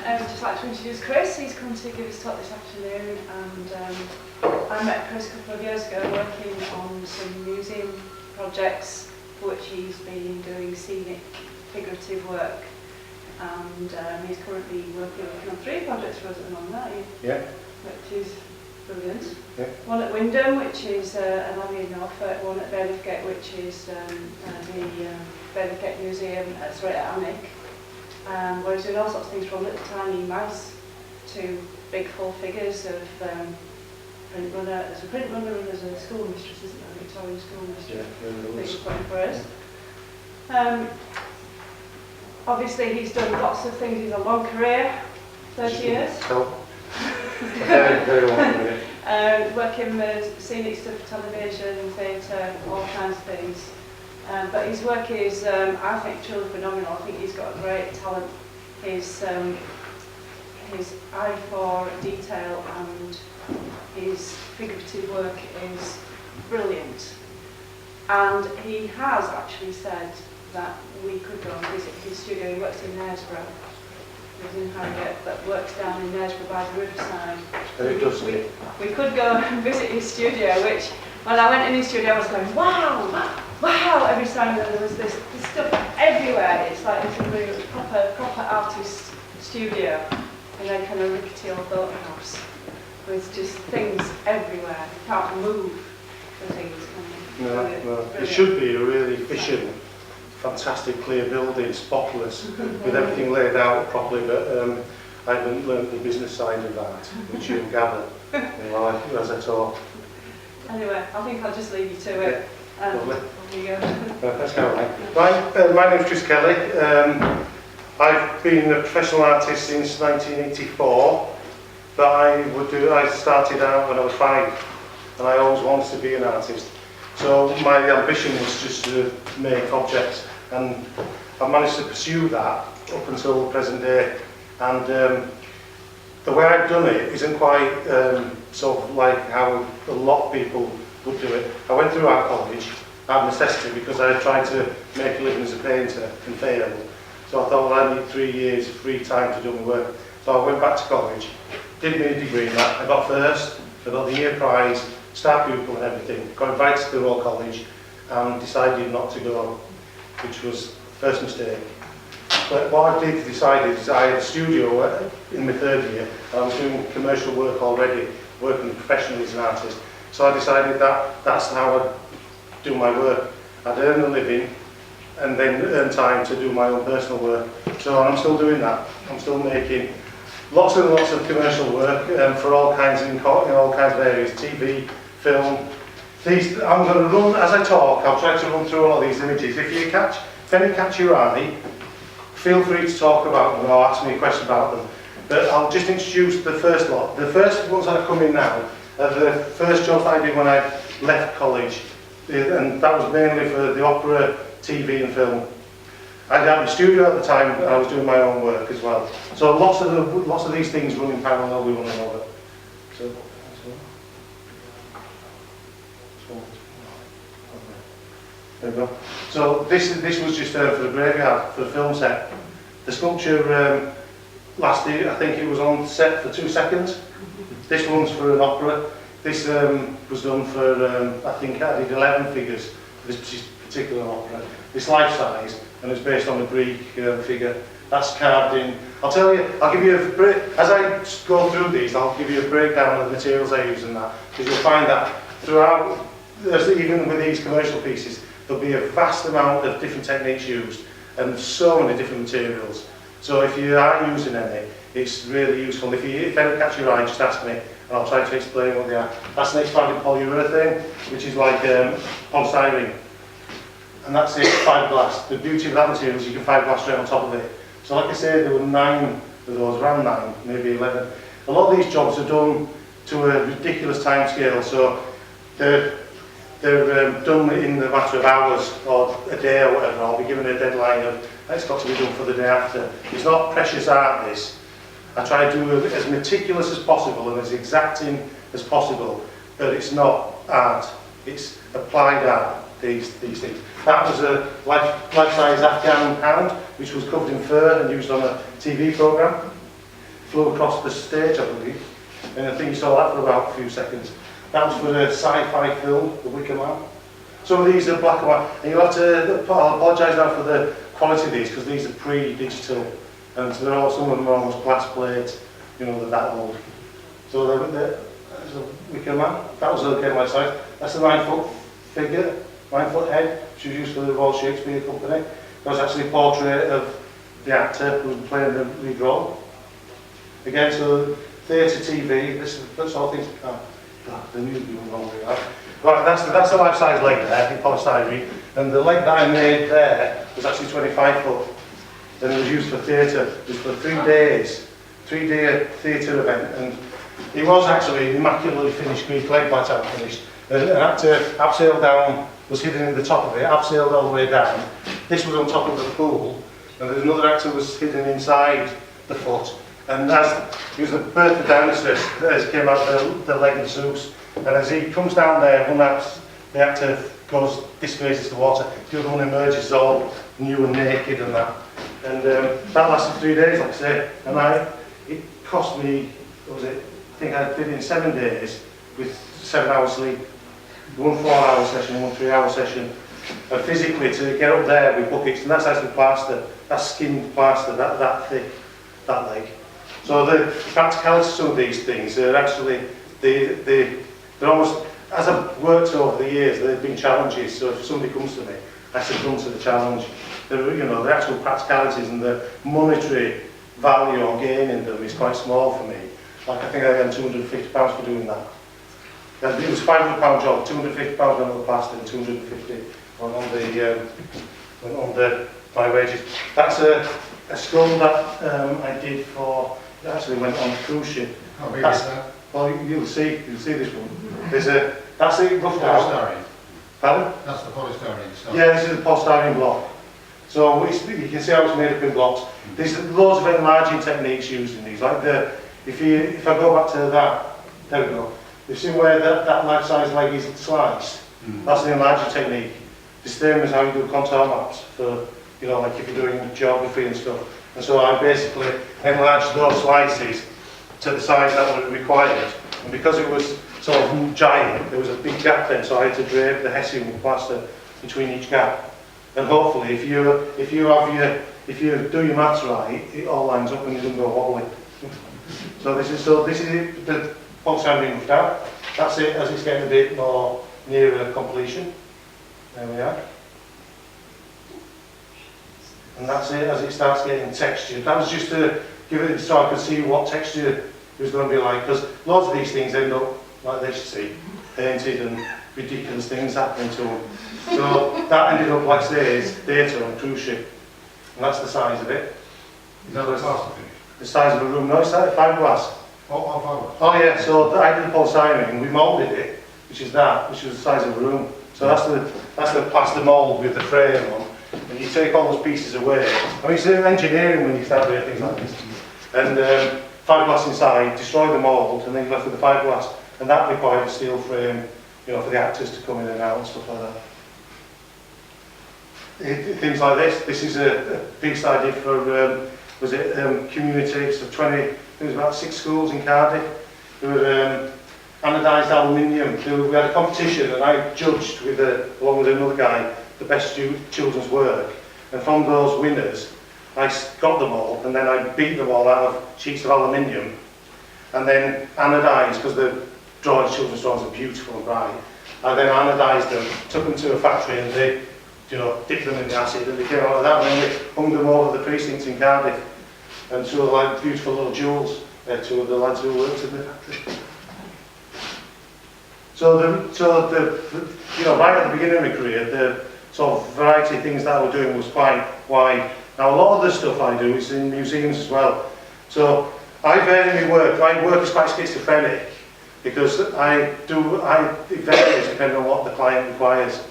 I would just like to introduce Chris. He's come to give his talk this afternoon, and I met Chris a couple of years ago working on some museum projects for which he's been doing scenic figurative work, and he's currently working on 3 projects for us at the moment, aren't you? Yeah. Which is brilliant. Yeah. One at Wyndham, which is an alley in Norfolk, one at Harrogate, which is the Harrogate Museum, sorry, at Scenic. Where he's doing all sorts of things from little tiny mice to big full figures of print runner. There's a print runner and there's a school mistress, isn't there? A Victorian school mistress. Yeah, big point for us. Obviously he's done lots of things. He's a long career, 30 years. So, very long career. Working with scenic stuff for television, theatre, all kinds of things. But his work is, I think, truly phenomenal. I think he's got a great talent. His eye for detail and his figurative work is brilliant. And he has actually said that we could go and visit his studio. He works in Knaresborough. He's in Harrogate, but works down in Knaresborough by the riverside. We could go and visit his studio, which, when I went in his studio, I was going, wow, wow, every time there was this stuff everywhere. It's like it's a really proper artist studio in a kind of rickety old boat house with just things everywhere. You can't move the things. No. It should be a really efficient, fantastic, clear building, spotless, with everything laid out properly, but I haven't learnt the business side of that, which you'll gather as I talk. Anyway, I think I'll just leave you to it. Lovely. There you go. Thanks, Caroline. My name's Chris Kelly. I've been a professional artist since 1984, but I started out when I was 5, and I always wanted to be an artist. So my ambition was just to make objects, and I've managed to pursue that up until the present day. And the way I've done it isn't quite sort of like how a lot of people would do it. I went through art college out of necessity because I had tried to make a living as a painter and failed. So I thought, well, I need 3 years of free time to do my work. So I went back to college, did my degree in that. I got first, I got the year prize, star pupil and everything. Got invited to the Royal College and decided not to go, which was the first mistake. But what I did decide is I had a studio in my 3rd year, and I was doing commercial work already, working professionally as an artist. So I decided that that's how I'd do my work. I'd earn a living and then earn time to do my own personal work. So I'm still doing that. I'm still making lots and lots of commercial work for all kinds of areas, TV, film. I'm going to run, as I talk, I'll try to run through all these images. If any catch your eye, feel free to talk about them or ask me a question about them. But I'll just introduce the first lot. The first ones that are coming now are the first jobs that I did when I left college. And that was mainly for the opera, TV and film. I had a studio at the time and I was doing my own work as well. So lots of these things run in parallel with one another. There we go. So this was just for the graveyard, for the film set. The sculpture lasted, I think it was on set for 2 seconds. This one's for an opera. This was done for, I think I did 11 figures for this particular opera. It's life size and it's based on a Greek figure. That's carved in. I'll give you a break, as I go through these, I'll give you a breakdown of the materials I use and that, because you'll find that throughout, even with these commercial pieces, there'll be a vast amount of different techniques used and so many different materials. So if you are using any, it's really useful. If any catch your eye, just ask me and I'll try to explain what they are. That's an expanded polyurethane, which is like polystyrene. And that's it, fiberglass. The beauty of that material is you can fiberglass straight on top of it. So like I say, there were 9 of those, around 9, maybe 11. A lot of these jobs are done to a ridiculous time scale, so they're done in the matter of hours or a day or whatever. I'll be given a deadline of, it's got to be done for the day after. It's not precious art, this. I try to do it as meticulous as possible and as exacting as possible, but it's not art, it's applied art, these things. That was a life-size Afghan hound, which was covered in fur and used on a TV programme. flew across the stage, I believe. And I think you saw that for about a few seconds. That was for a sci-fi film, The Wicker Man. Some of these are black and white, and you'll have to, I'll apologise now for the quality of these, because these are pre-digital, and they're all, some of them are almost glass plates, you know, they're that old. So there's a Wicker Man, that was again my size. That's the 9-foot figure, 9-foot head, which was used for the Royal Shakespeare Company. That was actually a portrait of the actor who was playing the lead role. Again, so theatre, TV, that's all things. The music was wrong with that. Right, that's the life-size leg there in polystyrene, and the leg that I made there was actually 25 foot, and it was used for theatre. It was for 3 days, 3-day theatre event, and it was actually an immaculately finished Greek leg by the time finished. And an actor abseiled down, was hidden in the top of it, abseiled all the way down. This was on top of the pool, and there's another actor was hidden inside the foot. And as he was a birth of dinosaurs, as came out the leg of Zeus, and as he comes down there, the actor goes, disgraces the water, the other one emerges all new and naked and that. And that lasted 3 days, like I say, and it cost me, what was it, I think I did it in 7 days, with 7 hours sleep, 1 4-hour session, 1 3-hour session, and physically to get up there with buckets, and that's actually plaster, that's skinned plaster, that thick, that leg. So the practicality of some of these things are actually, they're almost, as I've worked over the years, they've been challenges. So if somebody comes to me, I succumb to the challenge. The actual practicalities and the monetary value or gain in them is quite small for me. Like I think I earned £250 for doing that. It was a £500 job, £250 went on the plaster and £250 went on my wages. That's a skull that I did for. It actually went on a cruise ship. How big is that? Well, you'll see this one. That's it roughed out. Polystyrene. Pardon? That's the polystyrene stuff. Yeah, this is a polystyrene block. So you can see how it's made up in blocks. There's loads of enlarging techniques used in these. Like if I go back to that, there we go. You've seen where that life-size leg is sliced. That's the enlarging technique. The same as how you do contour maps for, like if you're doing geography and stuff. And so I basically enlarged those slices to the size that was required. And because it was sort of giant, there was a big gap then, so I had to drape the hessian with plaster between each gap. And hopefully, if you do your maths right, it all lines up and it doesn't go wobbly. So this is it, the polystyrene being roughed out. That's it as it's getting a bit more nearer completion. There we are. And that's it as it starts getting textured. That was just to give it so I could see what texture it was going to be like, because lots of these things end up like this, you see, painted and ridiculous things happening to them. So that ended up, like I say, is theatre on a cruise ship. And that's the size of it. Is that the plaster finish? The size of a room. No, it's like fiberglass. Oh yeah, so I did the polystyrene, we moulded it, which was the size of a room. So that's the plaster mould with the frame on. And you take all those pieces away. I mean, it's engineering when you start doing things like this. And fiberglass inside, destroy the mould, and then you're left with the fiberglass. And that required a steel frame, for the actors to come in and out and stuff like that. Things like this. This is a piece I did for, community, so 20, there was about 6 schools in Cardiff. There were anodised aluminium. We had a competition, and I judged along with another guy, the best children's work. And from those winners, I got them all, and then I beat them all out of sheets of aluminium, and then anodised, because the children's drawings are beautiful and bright. I then anodised them, took them to a factory, and they, dipped them in the acid, and they came out of that, and then they hung them over the precincts in Cardiff. And two of the beautiful little jewels. They're two of the lads who worked in the factory. So right at the beginning of my career, the sort of variety of things that I was doing was quite wide. Now a lot of the stuff I do is in museums as well. So I vary my work. My work is quite schizophrenic because it varies depending on what the client requires.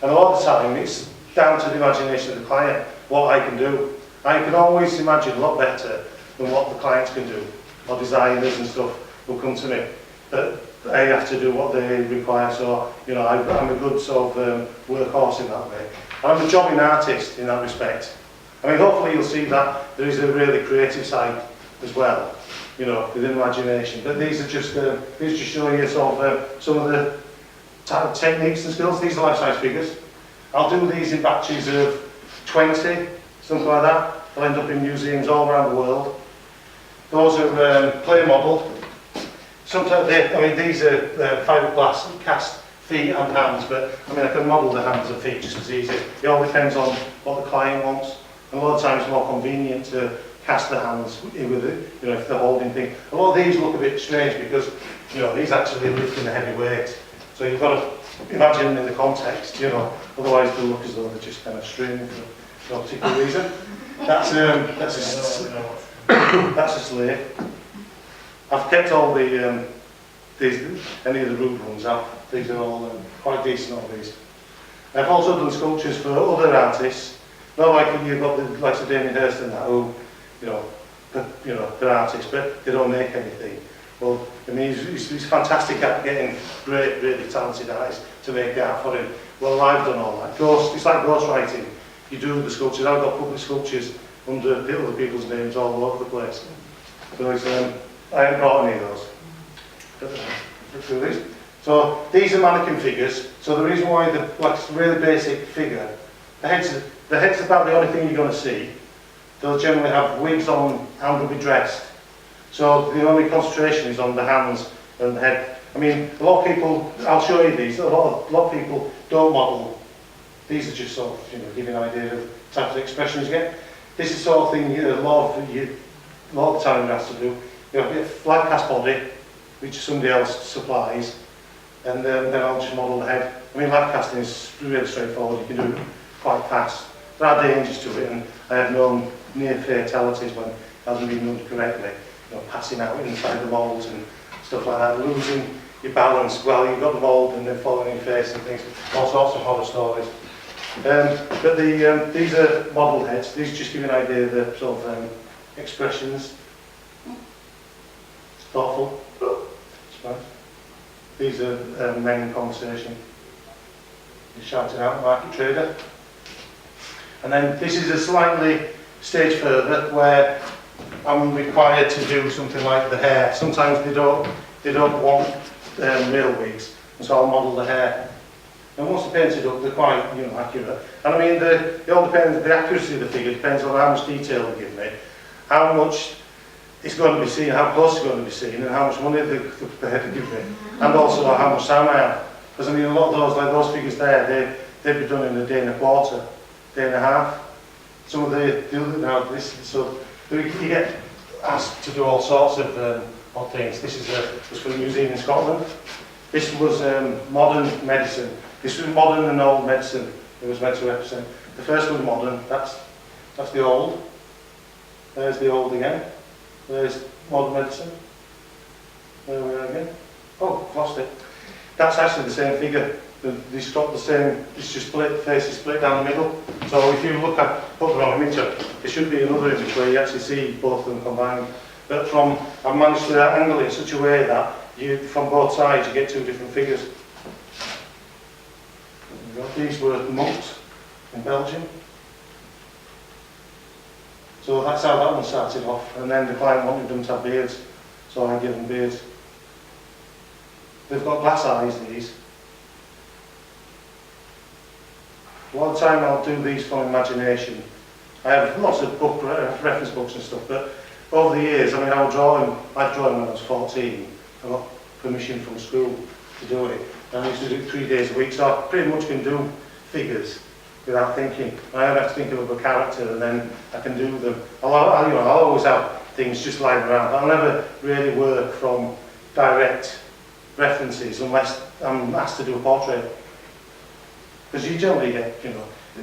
And a lot of the time it's down to the imagination of the client, what I can do. I can always imagine a lot better than what the clients can do, or designers and stuff will come to me. But I have to do what they require, so I'm a good sort of workhorse in that way. I'm a jobbing artist in that respect. I mean, hopefully you'll see that there is a really creative side as well. you know, with imagination. But these are just showing you sort of some of the type of techniques and skills. These are life-size figures. I'll do these in batches of 20, something like that. They'll end up in museums all around the world. Those are clay model. Sometimes these are fiberglass cast feet and hands, but I mean I can model the hands and feet just as easy. It all depends on what the client wants. And a lot of times it's more convenient to cast the hands with it, you know, if they're holding things. A lot of these look a bit strange because, you know, these actually lifting a heavy weight. So you've got to imagine them in the context, you know, otherwise they'll look as though they're just kind of streaming for no particular reason. That's a slave. I've kept all the any of the rude ones out. These are all quite decent, all these. I've also done sculptures for other artists. Not like you've got the likes of Damien Hirst and that, who, they're artists, but they don't make anything. Well, I mean, he's fantastic at getting great, really talented artists to make art for him. Well, I've done all that. It's like ghostwriting. You do the sculptures. I've got public sculptures under other people's names all over the place. So I haven't brought any of those. So these are mannequin figures. So the reason why it's a really basic figure, the head's about the only thing you're going to see. They'll generally have wigs on and they'll be dressed. So the only concentration is on the hands and the head. I mean, a lot of people, I'll show you these, a lot of people don't model. These are just sort of, give you an idea of the types of expressions you get. This is sort of thing a lot of the time you have to do. You have a flat cast body, which somebody else supplies, and then I'll just model the head. I mean, lab casting is really straightforward. You can do it quite fast. There are dangers to it, and I have known near fatalities when it hasn't been done correctly. Passing out inside the moulds and stuff like that, losing your balance while you've got the mould and then falling in your face and things. All sorts of horror stories. But these are model heads. These just give you an idea of the sort of expressions. Thoughtful. Nice. These are men in conversation. He's shouting out, market trader. And then this is a slightly stage further where I'm required to do something like the hair. Sometimes they don't want real wigs, and so I'll model the hair. And once they're painted up, they're quite accurate. And I mean, it all depends. The accuracy of the figure depends on how much detail they give me, how much it's going to be seen, how close it's going to be seen, and how much money they're prepared to give me, and also how much time I have. Because I mean, a lot of those, like those figures there, they'd be done in a day and a quarter, day and a half. Some of the other now, so you get asked to do all sorts of odd things. This was for the museum in Scotland. This was modern medicine. This was modern and old medicine. It was meant to represent. The first was modern. That's the old. There's the old again. There's modern medicine. There we are again. Oh, I've lost it. That's actually the same figure. They've got the same. It's just split. The face is split down the middle. So if you look at, put the wrong image up, there should be another image where you actually see both of them combined. But I've managed to angle it in such a way that from both sides you get two different figures. These were monks in Belgium. So that's how that one started off. And then the client wanted them to have beards, so I give them beards. They've got glass eyes, these. A lot of the time I'll do these from imagination. I have lots of reference books and stuff, but over the years, I mean, I've drawn when I was 14. I got permission from school to do it. And I used to do it 3 days a week, so I pretty much can do figures without thinking. I don't have to think of a character and then I can do them. I'll always have things just lying around. I'll never really work from direct references unless I'm asked to do a portrait. Because you generally get,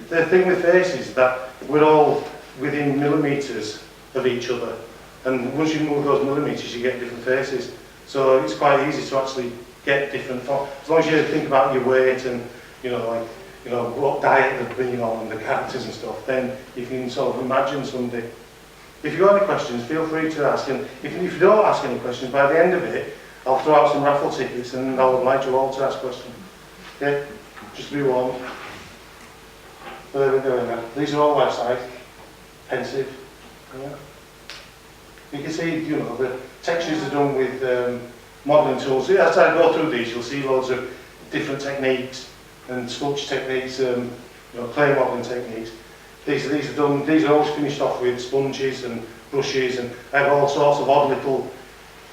the thing with faces is that we're all within millimetres of each other. And once you move those millimetres, you get different faces. So it's quite easy to actually get different forms. As long as you think about your weight and, what diet they've been on and the characters and stuff, then you can sort of imagine somebody. If you've got any questions, feel free to ask. And if you don't ask any questions, by the end of it, I'll throw out some raffle tickets and I'll invite you all to ask questions. Okay? Just to be warned. So there we go now. These are all life-size, pensive. Yeah. You can see, Textures are done with modelling tools. As I go through these, you'll see loads of different techniques and sculpture techniques, clay modelling techniques. These are done. These are always finished off with sponges and brushes, and I have all sorts of odd little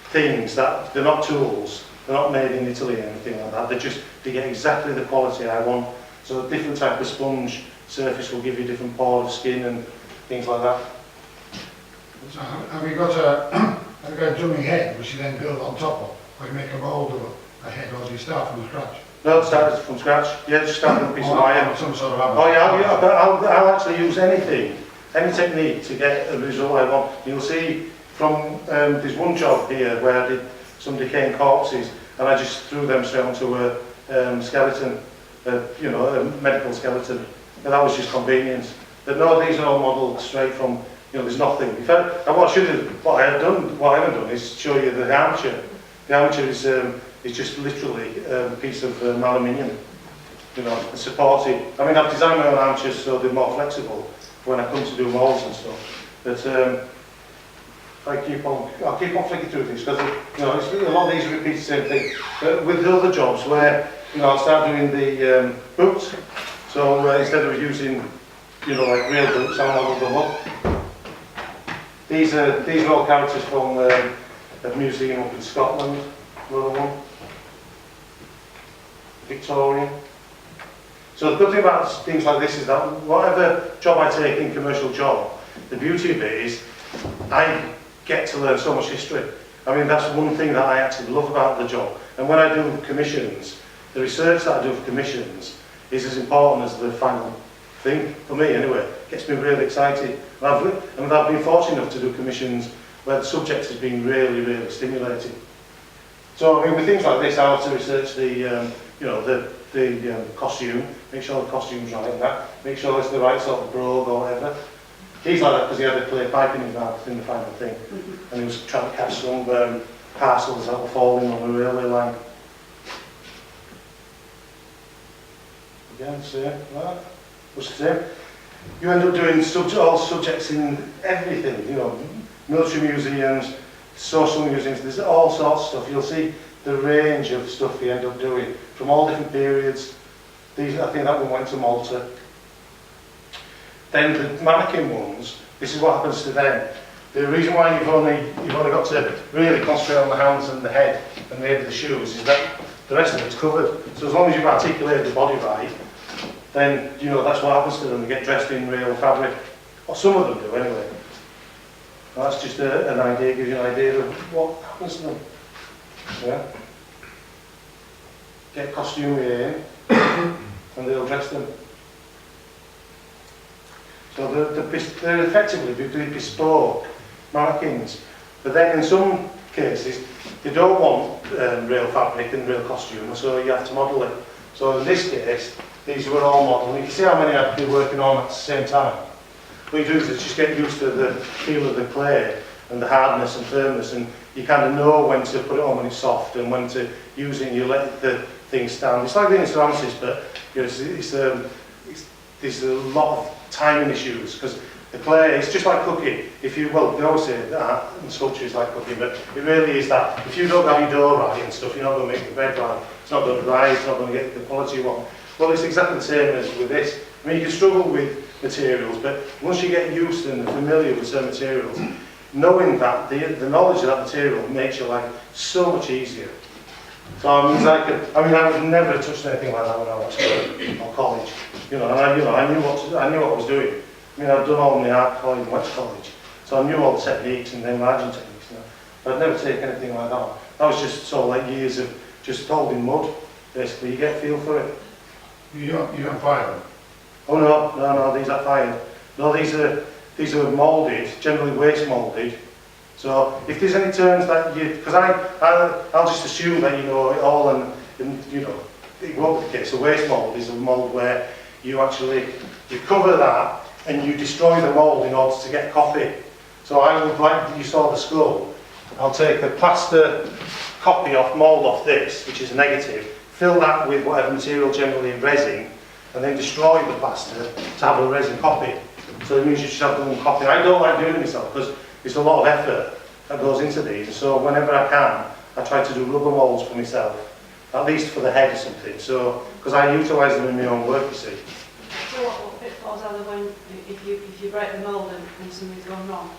things that they're not tools. They're not made in Italy or anything like that. They're just to get exactly the quality I want. So a different type of sponge surface will give you different pore of skin and things like that. So have you got a dummy head which you then build on top of, or you make a mould of a head, or do you start from scratch? No, it started from scratch. Yeah, just start with a piece of iron. Some sort of Oh yeah, I'll actually use anything, any technique to get a result I want. You'll see from there's one job here where I did some decaying corpses, and I just threw them straight onto a skeleton, a medical skeleton, and that was just convenience. But no, these are all modelled straight from, there's nothing. In fact, what I haven't done is show you the armature. The armature is just literally a piece of aluminium, supported. I mean, I've designed my own armatures so they're more flexible when I come to do moulds and stuff. But I'll keep on flicking through these because a lot of these repeat the same thing. But with the other jobs where I'll start doing the boots, so instead of using like real boots, I'll model them up. These are all characters from a museum up in Scotland. Another one, Victorian. So the good thing about things like this is that whatever job I take in commercial job, the beauty of it is I get to learn so much history. I mean, that's one thing that I actually love about the job. And when I do commissions, the research that I do for commissions is as important as the final thing, for me anyway. It gets me really excited. And I've been fortunate enough to do commissions where the subject has been really, really stimulating. So, I mean, with things like this, I have to research the costume, make sure the costume's right and that, make sure it's the right sort of brogue or whatever. He's like that because he had a clay pipe in his mouth in the final thing, and he was trying to catch some parcels that were falling on the railway line. Again, same, right? What's the same? You end up doing all subjects in everything, military museums, social museums, there's all sorts of stuff. You'll see the range of stuff you end up doing from all different periods. I think that one went to Malta. Then the mannequin ones, this is what happens to them. The reason why you've only got to really concentrate on the hands and the head and maybe the shoes is that the rest of it's covered. So as long as you've articulated the body right, then that's what happens to them. They get dressed in real fabric, or some of them do anyway. And that's just an idea, gives you an idea of what happens to them. Yeah. Get costumier in, and they'll dress them. So they're effectively doing bespoke mannequins, but then in some cases they don't want real fabric and real costume, so you have to model it. So in this case, these were all modelled. You can see how many I'd be working on at the same time. What you do is just get used to the feel of the clay and the hardness and firmness, and you kind of know when to put it on when it's soft and when to use it and you let the thing stand. It's like being in ceramics, but there's a lot of timing issues because the clay, it's just like cooking. They always say that and sculpture is like cooking, but it really is that. If you don't have your dough right and stuff, you're not going to make the bread right. It's not going to rise, it's not going to get the quality you want. Well, it's exactly the same as with this. I mean, you can struggle with materials, but once you get used and familiar with certain materials, knowing that, the knowledge of that material makes your life so much easier. So I would never have touched anything like that when I was at college. And I knew what I was doing. I mean, I'd done all my art college and went to college, so I knew all the techniques and the enlarging techniques. But I'd never take anything like that. That was just sort of like years of just holding mud. Basically, you get a feel for it. You don't fire them? Oh no, these are fired. No, these are moulded, generally waste moulded. So if there's any turns that because I'll just assume that you know it all, and it won't be the case. A waste mould is a mould where you cover that and you destroy the mould in order to get copy. So I would, like you saw the skull, I'll take a plaster copy off mould off this, which is a negative, fill that with whatever material, generally resin, and then destroy the plaster to have a resin copy. So it means you just have one copy. I don't like doing it myself because it's a lot of effort that goes into these. And so whenever I can, I try to do rubber moulds for myself, at least for the head or something. So, because I utilise them in my own work, you see. So what pitfalls are there when, if you break the mould and something's gone wrong?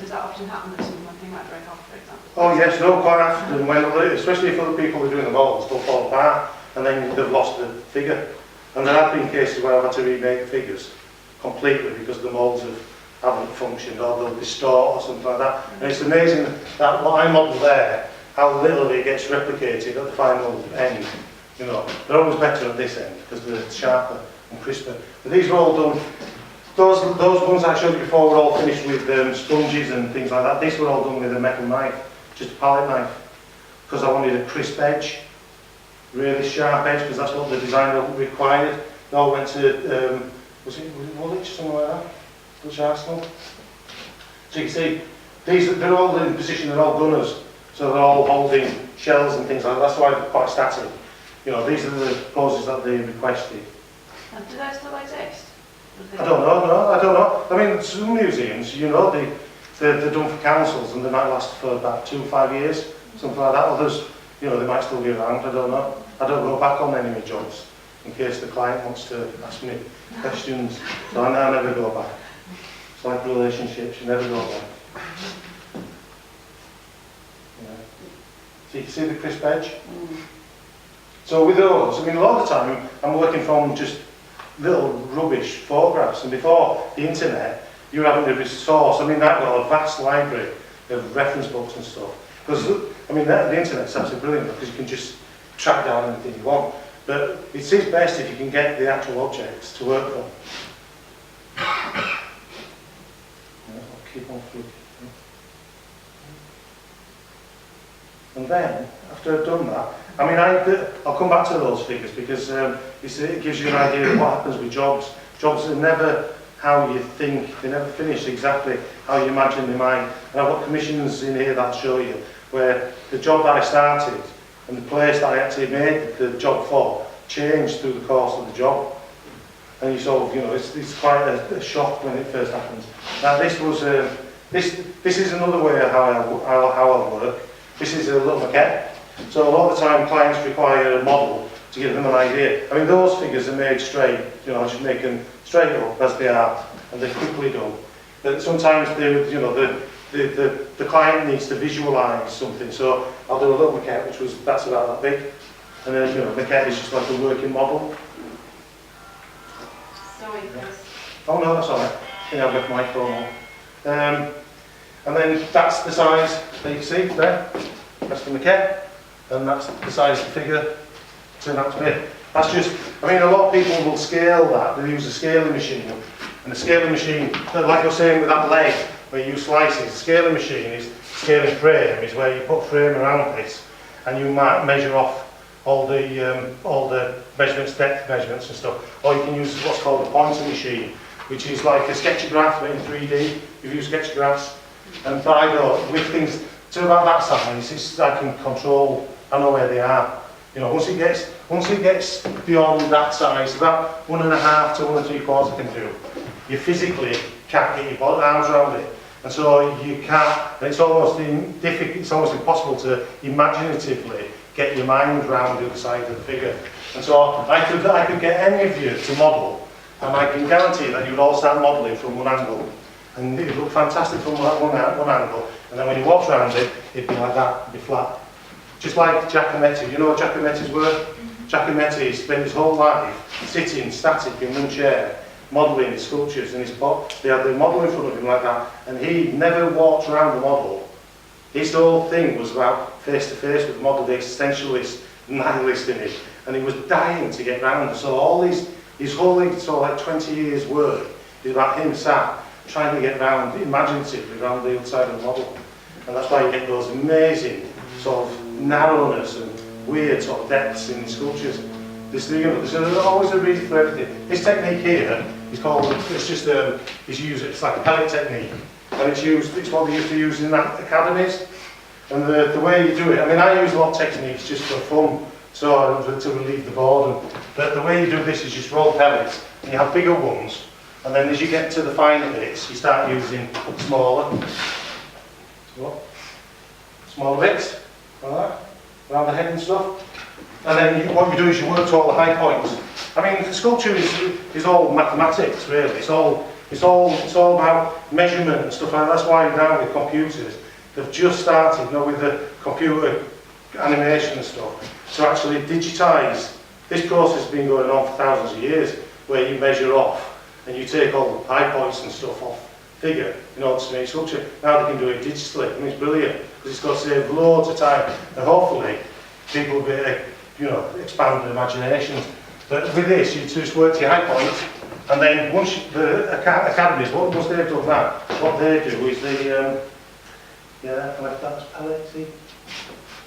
Does that often happen that something might break off, for example? Oh yes, no, quite often, when, especially if other people are doing the moulds, they'll fall apart, and then they've lost the figure. And there have been cases where I've had to remake the figures completely because the moulds haven't functioned, or they'll distort or something like that. And it's amazing that what I model there, how little of it gets replicated at the final end. You know, they're always better at this end because they're sharper and crisper. But these were all done. Those ones I showed you before were all finished with sponges and things like that. These were all done with a metal knife, just a palette knife, because I wanted a crisp edge, really sharp edge, because that's what the designer required. They all went to, was it Woolwich, something like that? Dutch Arsenal. So you can see, they're all in position, they're all gunners, so they're all holding shells and things like that. That's why they're quite static. You know, these are the poses that they requested. And do they still exist? I don't know, no, I don't know. I mean, some museums, you know, they're done for councils and they might last for about 2 or 5 years, something like that. Others, you know, they might still be around, I don't know. I don't go back on any of my jobs in case the client wants to ask me questions. So I never go back. It's like relationships, you never go back. Yeah. So you can see the crisp edge? So with those, I mean, a lot of the time I'm working from just little rubbish photographs, and before the internet you were having to resource. I mean, I've got a vast library of reference books and stuff, because I mean the internet's absolutely brilliant because you can just track down anything you want, but it seems best if you can get the actual objects to work from. Yeah, I'll keep on through. And then, after I've done that, I mean, I'll come back to those figures because it gives you an idea of what happens with jobs. Jobs are never how you think, they never finish exactly how you imagine they might. And I've got commissions in here that I'll show you, where the job that I started and the place that I actually made the job for changed through the course of the job. And you sort of, you know, it's quite a shock when it first happens. Now this was, this is another way of how I work. This is a little maquette. So a lot of the time clients require a model to give them an idea. I mean, those figures are made straight, you know, I just make them straight up as they are, and they're quickly done. But sometimes you know, the client needs to visualise something, so I'll do a little maquette, that's about that big. And then, you know, maquette is just like a working model. Sorry, Chris. Oh no, that's alright. I think I've left my phone on. And then that's the size that you see there. That's the maquette. And that's the size of the figure turned out to be. That's just, I mean, a lot of people will scale that. They use a scaling machine. And the scaling machine, like you're saying with that leg, where you use slices, the scaling machine is, scaling frame is where you put frame around this and you might measure off all the measurements, depth measurements and stuff. Or you can use what's called a pointer machine, which is like a sketchograph but in 3D. You've used sketchographs. And by with things to about that size, I can control, I know where they are. You know, once it gets beyond that size, about 1.5 to 1 3/4 I can do. You physically can't get your arms around it, and so you can't. And it's almost it's almost impossible to imaginatively get your mind around the other side of the figure. And so I could get any of you to model, and I can guarantee that you would all start modelling from one angle, and it would look fantastic from one angle. And then when you walk around it, it'd be like that, it'd be flat. Just like Giacometti. You know what Giacometti's were? Giacometti spent his whole life sitting static in one chair, modelling his sculptures, and they had the model in front of him like that, and he never walked around the model. His whole thing was about face to face with the model, the existentialist, nihilist in it, and he was dying to get round. So all his whole like 20 years work is about him sat trying to get round imaginatively around the other side of the model, and that's why you get those amazing sort of narrowness and weird sort of depths in the sculptures. There's always a reason for everything. This technique here is called, it's like a pellet technique, and it's what they used to use in academies. And the way you do it, I mean, I use a lot of techniques just for fun, so to relieve the boredom. But the way you do this is just roll pellets, and you have bigger ones, and then as you get to the finer bits, you start using smaller. So, smaller bits, like that, around the head and stuff. And then what you do is you work to all the high points. I mean, the sculpture is all mathematics, really. It's all about measurement and stuff like that. That's why now with computers, they've just started, you know, with the computer animation and stuff, to actually digitise. This process has been going on for thousands of years, where you measure off and you take all the high points and stuff off figure in order to make sculpture. Now they can do it digitally. I mean, it's brilliant because it's got to save loads of time, and hopefully people will be, you know, expand their imaginations. But with this, you just work to your high points, and then once the academies, once they've done that, what they do is they, yeah, I left that as palette, see?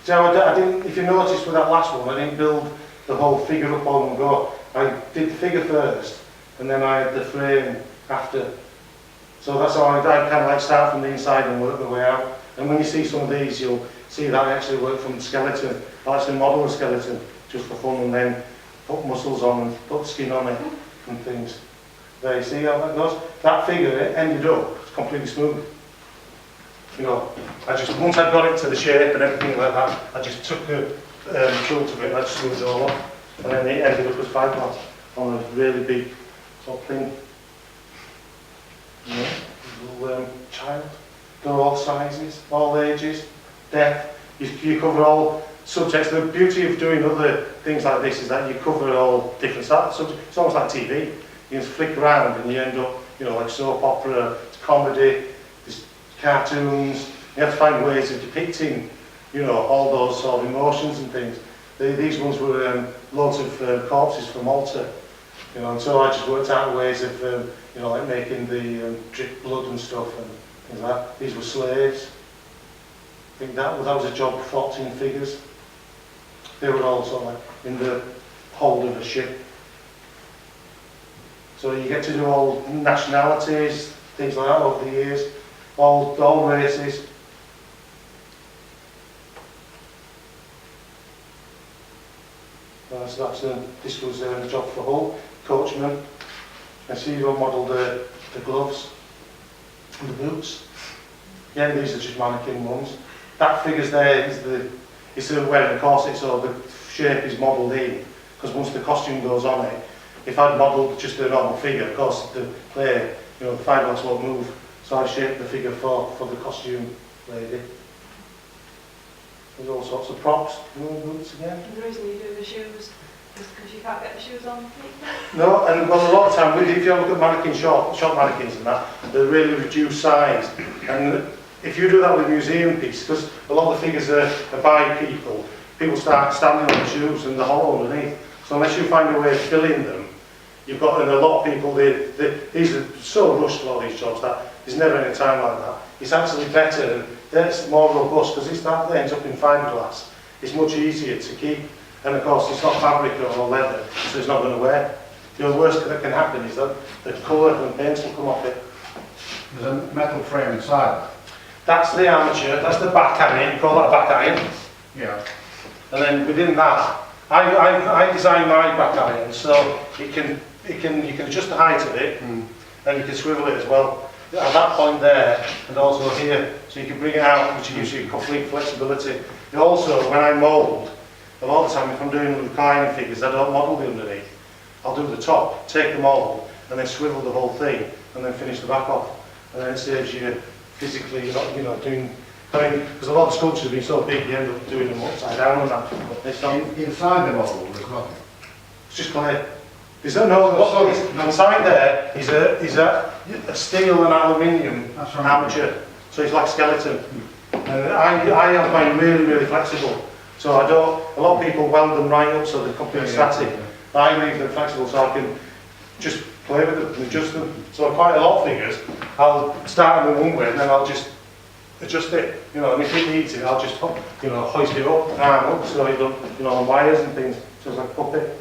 So I didn't, if you noticed with that last one, I didn't build the whole figure up on one go. I did the figure first, and then I had the frame after. So that's how I kind of like start from the inside and work the way out. And when you see some of these, you'll see that I actually work from the skeleton. I actually model the skeleton just for fun, and then put muscles on and put skin on it and things. There, you see how that goes? That figure, it ended up completely smooth. You know, I just, once I got it to the shape and everything like that, I just took the tool to it and I just smoothed it all off. And then it ended up as fiberglass on a really big sort of thing. Yeah, little child. They're all sizes, all ages, depth. You cover all subjects. The beauty of doing other things like this is that you cover all different subjects. It's almost like TV. You just flick around and you end up, you know, like soap opera, comedy, cartoons. You have to find ways of depicting, you know, all those sort of emotions and things. These ones were loads of corpses from Malta, you know, and so I just worked out ways of, you know, like making the drip blood and stuff and things like that. These were slaves. I think that was a job for 14 figures. They were all sort of like in the hold of a ship. So you get to do all nationalities, things like that over the years, all races. So this was a job for Hull, coachman. I see you modelled the gloves and the boots. Yeah, these are just mannequin ones. That figure's there is wearing a corset, so the shape is modelled in. Because once the costume goes on it, if I'd modelled just a normal figure, of course the clay, you know, the fiberglass won't move. So I shaped the figure for the costume lady. There's all sorts of props. Boots again. And the reason you do the shoes is because you can't get the shoes on feet. No, and well, a lot of time, if you look at mannequin shop mannequins and that, they're really reduced size. And if you do that with museum pieces, because a lot of the figures are by people start standing on the shoes and the hollow underneath. So unless you find a way of filling them, you've got, and a lot of people, these are so rushed for all these jobs that there's never any time like that. It's actually better, and that's more robust, because that ends up in fiberglass. It's much easier to keep, and of course it's not fabric or leather, so it's not going to wear. The worst that can happen is that the colour and paint will come off it. There's a metal frame inside. That's the armature, that's the back iron, you call that a back iron. Yeah. And then within that, I designed my back iron so you can adjust the height of it, and you can swivel it as well. At that point there, and also here, so you can bring it out, which gives you complete flexibility. And also, when I mould, a lot of the time if I'm doing reclining figures, I don't model the underneath. I'll do the top, take the mould, and then swivel the whole thing, and then finish the back off. And then it saves you physically, you're not, you know, doing, I mean, because a lot of sculptures have been so big, you end up doing them upside down and that. But it's not, Inside the model, there's nothing. it's just clay. There's no, inside there is a steel and aluminium armature, so it's like skeleton. And I have mine really, really flexible. So I don't, a lot of people weld them right up so they're completely static. But I leave them flexible so I can just play with them and adjust them. So quite a lot of figures, I'll start them in one way and then I'll just adjust it. You know, and if it needs it, I'll just, you know, hoist it up, arm up, so you don't, you know, on wires and things, so it's like a puppet.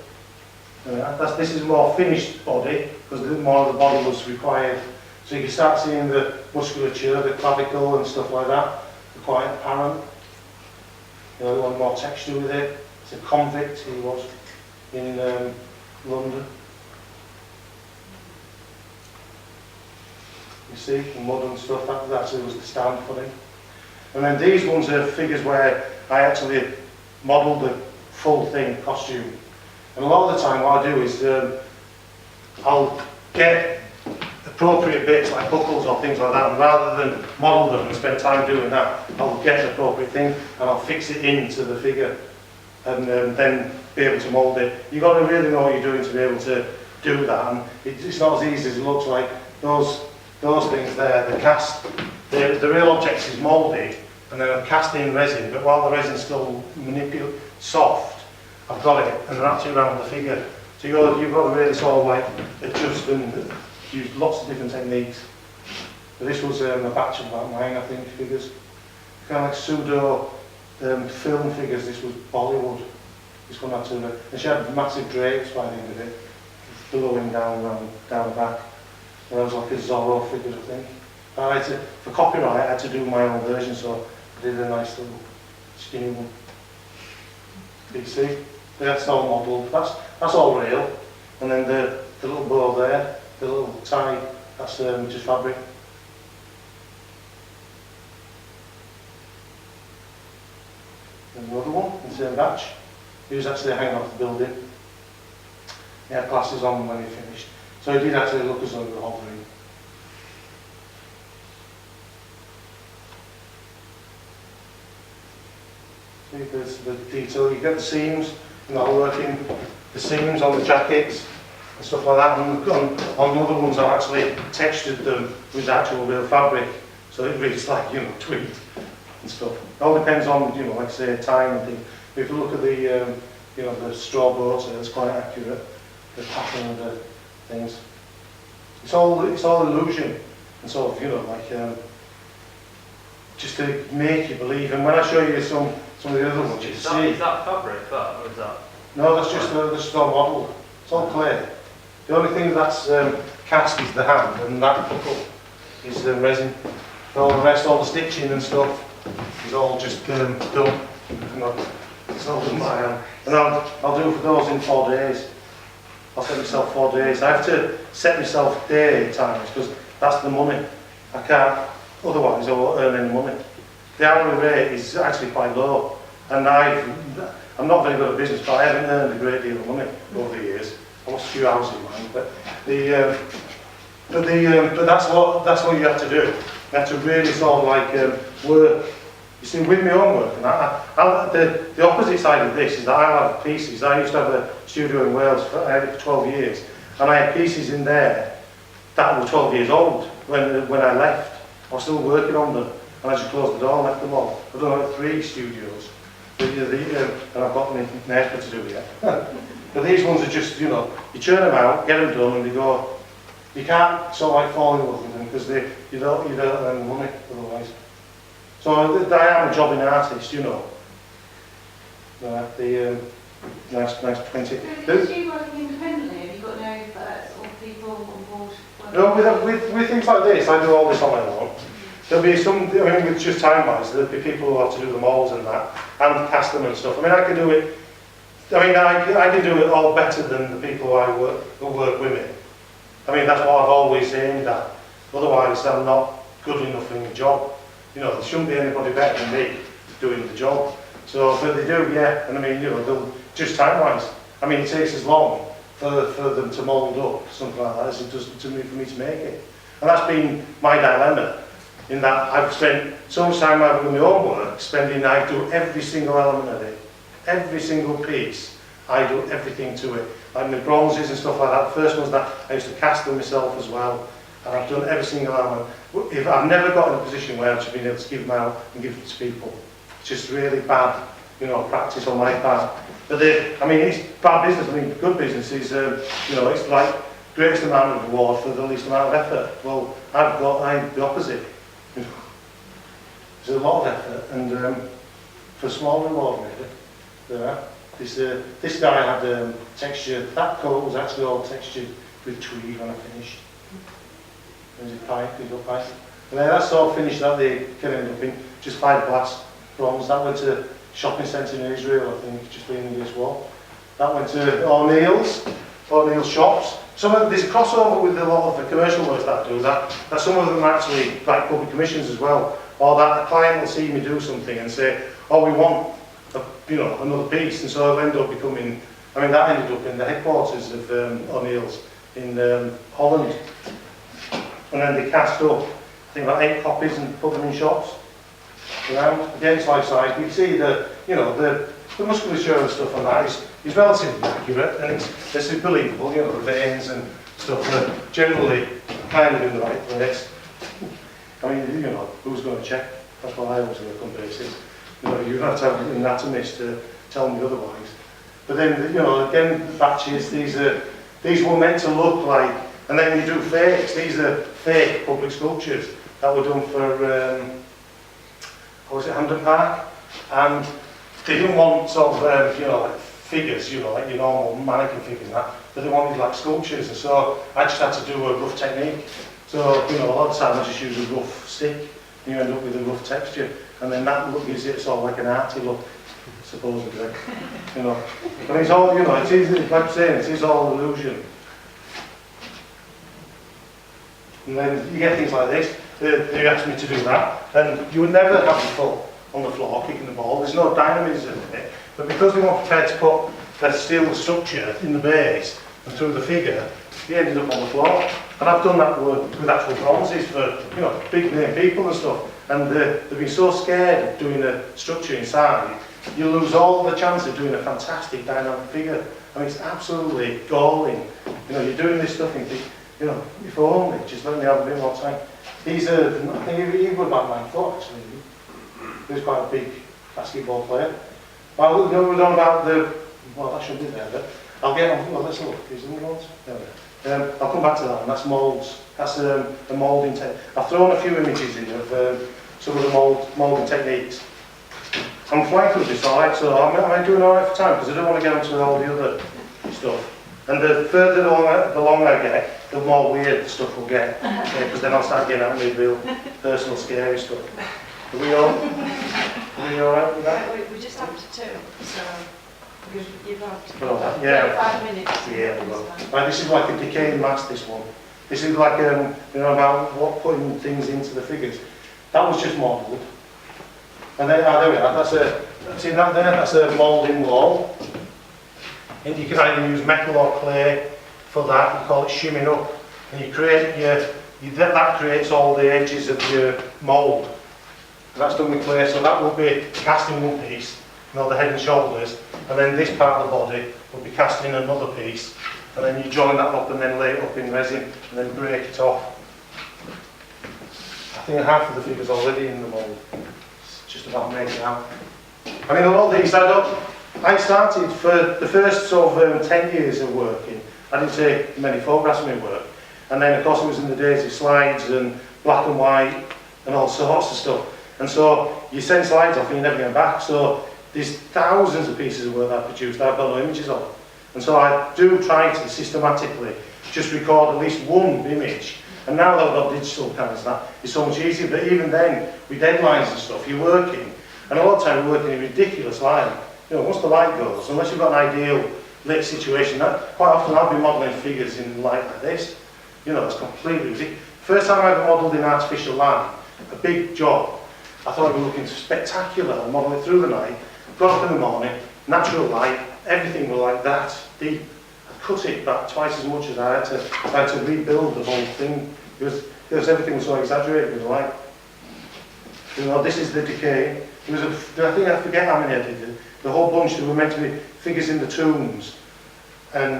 This is a more finished body, because more of the body was required. So you can start seeing the musculature, the clavicle and stuff like that, they're quite apparent. You know, they want more texture with it. It's a convict, he was in London. You see, the mud and stuff, that actually was the stand for him. And then these ones are figures where I actually model the full thing, costume. And a lot of the time what I do is I'll get appropriate bits like buckles or things like that, and rather than model them and spend time doing that, I'll get the appropriate thing and I'll fix it into the figure and then be able to mould it. You've got to really know what you're doing to be able to do that, and it's not as easy as it looks. Like those things there, the cast, the real object is moulded and then I'm cast in resin, but while the resin's still soft, I've got it and wrapped it around the figure. So you've got to really sort of like adjust and use lots of different techniques. But this was a batch of about 9, I think, figures. Kind of like pseudo film figures. This was Bollywood. This one had to, and she had massive drapes by the end of it, billowing down the back. And I was like a Zorro figure, I think. I had to, for copyright, I had to do my own version, so I did a nice little skinny one. You see? That's all modelled. That's all real. And then the little bow there, the little tie, that's just fabric. There's another one, the same batch. He was actually hanging off the building. He had glasses on when he finished. So he did actually look as though he were hovering. See, there's the detail. You get the seams, and I'll work in the seams on the jackets and stuff like that. And on other ones, I've actually textured them with actual real fabric, so it reads like, you know, tweed and stuff. It all depends on, you know, like I say, time and things. If you look at the, you know, the straw boats, it's quite accurate. The pattern of the things. It's all illusion, and sort of, you know, like just to make you believe. And when I show you some of the other ones, you see. Is that fabric, that, or is that? No, that's just all modelled. It's all clay. The only thing that's cast is the hand, and that buckle is resin. All the rest, all the stitching and stuff, is all just done. It's all done by hand. And I'll do for those in 4 days. I'll set myself 4 days. I have to set myself day times because that's the money. I can't, otherwise I won't earn any money. The hourly rate is actually quite low, and I'm not very good at business, but I haven't earned a great deal of money over the years. I lost a few hours in mine, but that's what you have to do. You have to really sort of like work. You see, with my own work, and the opposite side of this is that I have pieces. I used to have a studio in Wales I had it for 12 years, and I had pieces in there that were 12 years old when I left. I was still working on them, and I just closed the door and left them all. I've done like 3 studios, and I've got my nails to do yet. But these ones are just, you know, you churn them out, get them done, and they go. You can't sort of like fall in love with them because you don't earn the money otherwise. So I am a jobbing artist, you know. Nice 20. So is you working independently? Have you got no sort of people on board? No, with things like this, I do all this on my own. There'll be some, I mean, with just time-wise, there'll be people who have to do the moulds and that, and cast them and stuff. I mean, I can do it. I mean, I can do it all better than the people who work with me. I mean, that's what I've always aimed at. Otherwise, I'm not good enough in the job. You know, there shouldn't be anybody better than me doing the job. So, but they do, yeah. And I mean, you know, they'll just time-wise. I mean, it takes as long for them to mould up something like that as it does for me to make it. And that's been my dilemma. In that I've spent so much time out with my own work, I do every single element of it, every single piece. I do everything to it. Like my bronzes and stuff like that. The first ones that I used to cast them myself as well. And I've done every single element. If I've never got in a position where I've just been able to give them out and give them to people. It's just really bad, you know, practice on my part. But I mean, it's bad business. I mean, good business is, you know, it's like greatest amount of reward for the least amount of effort. Well, I'm the opposite. You know, there's a lot of effort, and for a small reward, maybe. This guy had texture. That coat was actually all textured with tweed when I finished. There's a pipe, a pipe. And then that's all finished that they can end up in just 5 glass bronze. That went to a shopping centre in Israel, I think, just leaning this wall. That went to O'Neill's shops, there's a crossover with a lot of the commercial work that I do, that some of them are actually like public commissions as well, or that a client will see me do something and say, oh, we want another piece, and so it'll end up becoming, I mean, that ended up in the headquarters of O'Neill's in Holland, and then they cast up, I think about 8 copies and put them in shops around. Again, it's life size, but you see the musculature and stuff on that is relatively accurate, and it's believable, the veins and stuff are generally kind of in the right place. I mean, who's going to check? That's what I always work on basis. You don't have to have an anatomist to tell me otherwise. But then, again, the batches, these were meant to look like, and then you do fakes. These are fake public sculptures that were done for, Hampden Park, and they didn't want sort of, like figures, like your normal mannequin figures and that, but they wanted like sculptures, and so I just had to do a rough technique. So, a lot of the time I just use a rough stick, and you end up with a rough texture, and then that look gives it sort of like an arty look, supposedly. But it's all, it is, like I'm saying, it is all illusion. And then you get things like this. They asked me to do that, and you would never have the foot on the floor kicking the ball. There's no dynamism in it, but because they weren't prepared to put the steel structure in the base and through the figure, they ended up on the floor. And I've done that with actual bronzes for big name people and stuff, and they've been so scared of doing a structure inside, you lose all the chance of doing a fantastic dynamic figure. I mean, it's absolutely galling. You're doing this stuff and you think, if only, just let me have a bit more time. These are, I think he was about 9 foot actually. He was quite a big basketball player. Well, we're on about that should be there, but I'll get on, let's look, is there molds? There. I'll come back to that one, that's moulds. That's a moulding technique. I've thrown a few images in of some of the moulding techniques. I'm flying through this alright, so am I doing alright for time? Because I don't want to get into all the other stuff. And the further along I get, the more weird stuff will get. Because then I'll start getting out of real personal scary stuff. Are we alright with that? We just have to so you've had Well, yeah. 5 minutes. Yeah, well. Right, this is like a decaying mass, this one. This is like, about putting things into the figures. That was just modelled. And then, there we are, see that there, that's a moulding wall. And you can either use metal or clay for that, you call it shimming up. And you create that creates all the edges of your mould. And that's done with clay, so that will be cast in one piece, the head and shoulders, and then this part of the body will be cast in another piece, and then you join that up and then lay it up in resin, and then break it off. I think half of the figure's already in the mould. It's just about making it out. I mean, a lot of these I started for the first sort of 10 years of working. I didn't take many photographs of my work, and then of course it was in the days of slides and black and white and all sorts of stuff. And so you send slides off and you never get them back. So there's thousands of pieces of work that I've produced that I've got no images of. And so I do try to systematically just record at least one image. And now that I've got digital cameras, that is so much easier. But even then, with deadlines and stuff, you're working. And a lot of time you're working in ridiculous light. Once the light goes, unless you've got an ideal lit situation, that quite often I'll be modelling figures in light like this. It's completely ridiculous. First time I ever modelled in artificial light, a big job. I thought it was looking spectacular. I modelled it through the night, got up in the morning, natural light, everything was like that, deep. I cut it back twice as much as I had to rebuild the whole thing. Because everything was so exaggerated with the light. This is the decay. I think I forget how many I did. The whole bunch that were meant to be figures in the tombs, and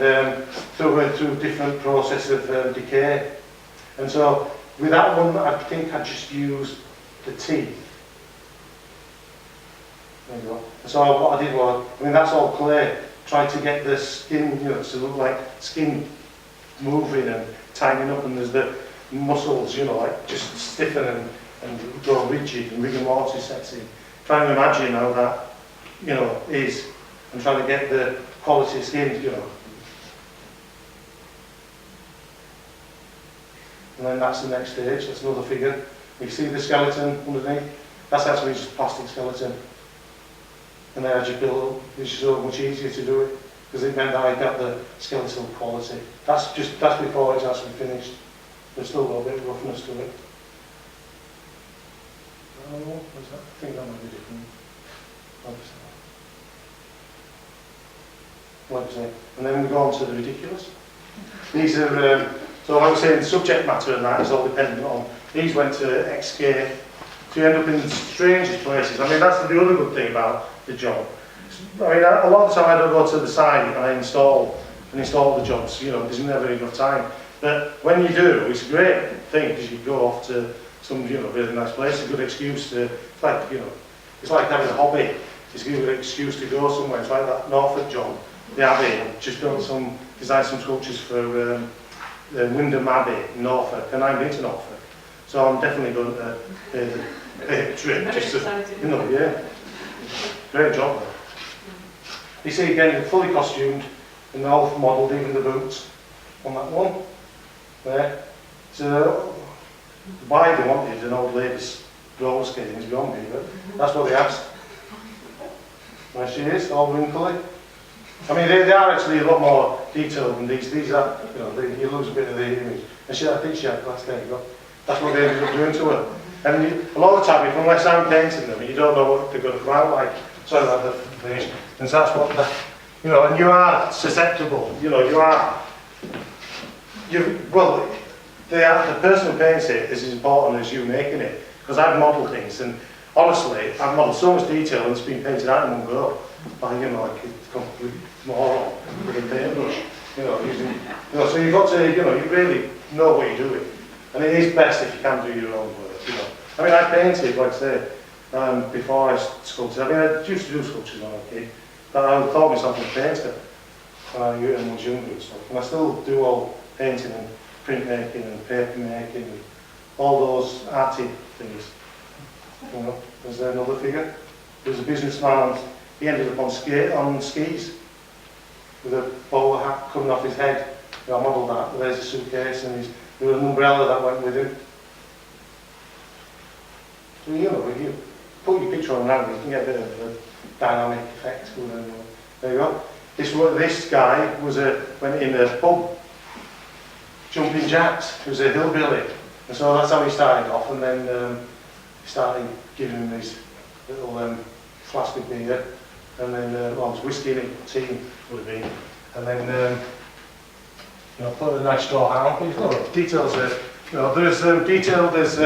through different process of decay. And so with that one, I think I just used the teeth. There you go. So what I did was, that's all clay. Tried to get the skin, to look like skin moving and tightening up, and there's the muscles, like just stiffen and go rigid and rigor mortis sets in. Trying to imagine how that, is, and trying to get the quality of skin, And then that's the next stage, that's another figure. You see the skeleton underneath? That's actually just a plastic skeleton. And then as you build up, it's so much easier to do it. because it meant that I got the skeletal quality. That's before it's actually finished. There's still got a bit of roughness to it. Oh, what's that? I think that might be different. Like I say. And then we go on to the ridiculous. These are, so I was saying the subject matter and that is all dependent on, these went to excavate, so you end up in the strangest places. I mean, that's the other good thing about the job. I mean, a lot of the time I don't go to the site and I install the jobs, you know, there's never enough time. But when you do, it's a great thing because you go off to some, you know, really nice place, a good excuse to, it's like, you know, it's like having a hobby. It's a good excuse to go somewhere. It's like that Norfolk job, the Abbey, just designed some sculptures for Wyndham Abbey in Norfolk, and I've been to Norfolk. So I'm definitely going to pay a trip, just to, you know, yeah. Great job though. You see again, fully costumed, and all modelled, even the boots on that one. There. So, why they wanted an old lady's roller skating is beyond me, but that's what they asked. There she is, all wrinkly. I mean, they are actually a lot more detailed than these. These are, you know, you lose a bit of the image. And I think she had glass, there you go. That's what they ended up doing to her. And a lot of the time, unless I'm painting them, you don't know what they're going to come out like. Sorry about the finish. And so that's what, you know, and you are susceptible. You know, well, the person who paints it is as important as you making it. Because I've modelled things, and honestly, I've modelled so much detail and it's been painted out in one go. By, you know, like a complete moron with a paintbrush. You know, using, you know, so you've got to, you know, you really know what you're doing. And it is best if you can do your own work, you know. I mean, I painted, like I said, before I sculpted. I mean, I used to do sculptures when I was a kid, but I thought myself a painter when I was younger and stuff. And I still do all painting and printmaking and paper making and all those arty things. You know, there's another figure. There's a businessman, he ended up on skis with a bowler hat coming off his head. You know, I modelled that. There's a suitcase and there was an umbrella that went with him. So, you know, if you put your picture on around, you can get a bit of a dynamic effect going on. There you go. This guy went in a pub, jumping jacks. He was a hillbilly. And so that's how he started off, and then he started giving him these little flask of beer, and then, well, it was whiskey in it, tea would have been, and then, you know, put a nice straw hat on. You know, details there. You know, there's detail, there's,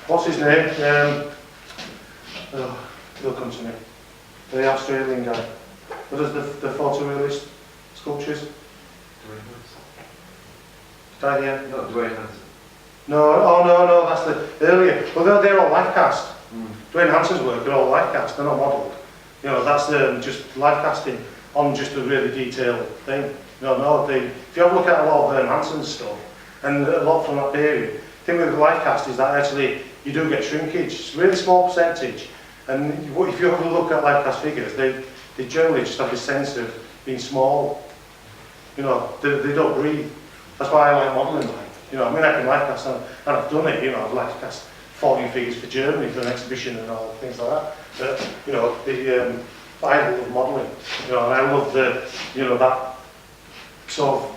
what's his name? Oh, he'll come to me. The Australian guy. What is the photorealist sculptures? Diane? No, W.N.O. No, that's the earlier. Well, they're all life cast. Dwayne Hanson's work, they're all life cast, they're not modelled. You know, that's just life casting on just a really detailed thing. If you have a look at a lot of Hanson's stuff, and a lot from that period, the thing with the life cast is that actually you do get shrinkage. It's a really small percentage, and if you have a look at life cast figures, they generally just have this sense of being small. You know, they don't breathe. That's why I like modelling them. You know, I mean, I can life cast, and I've done it, you know, I've life cast 14 figures for Germany for an exhibition and all things like that. But, you know, I love modelling, you know, and I love that sort of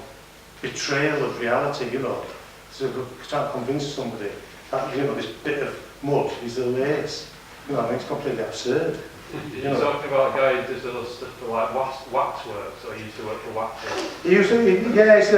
betrayal of reality, you know, so trying to convince somebody that, you know, this bit of mud is the lace. You know, I mean, it's completely absurd. You're talking about a guy who does a lot of stuff for like waxworks, or used to work for waxworks. He used to, yeah, he's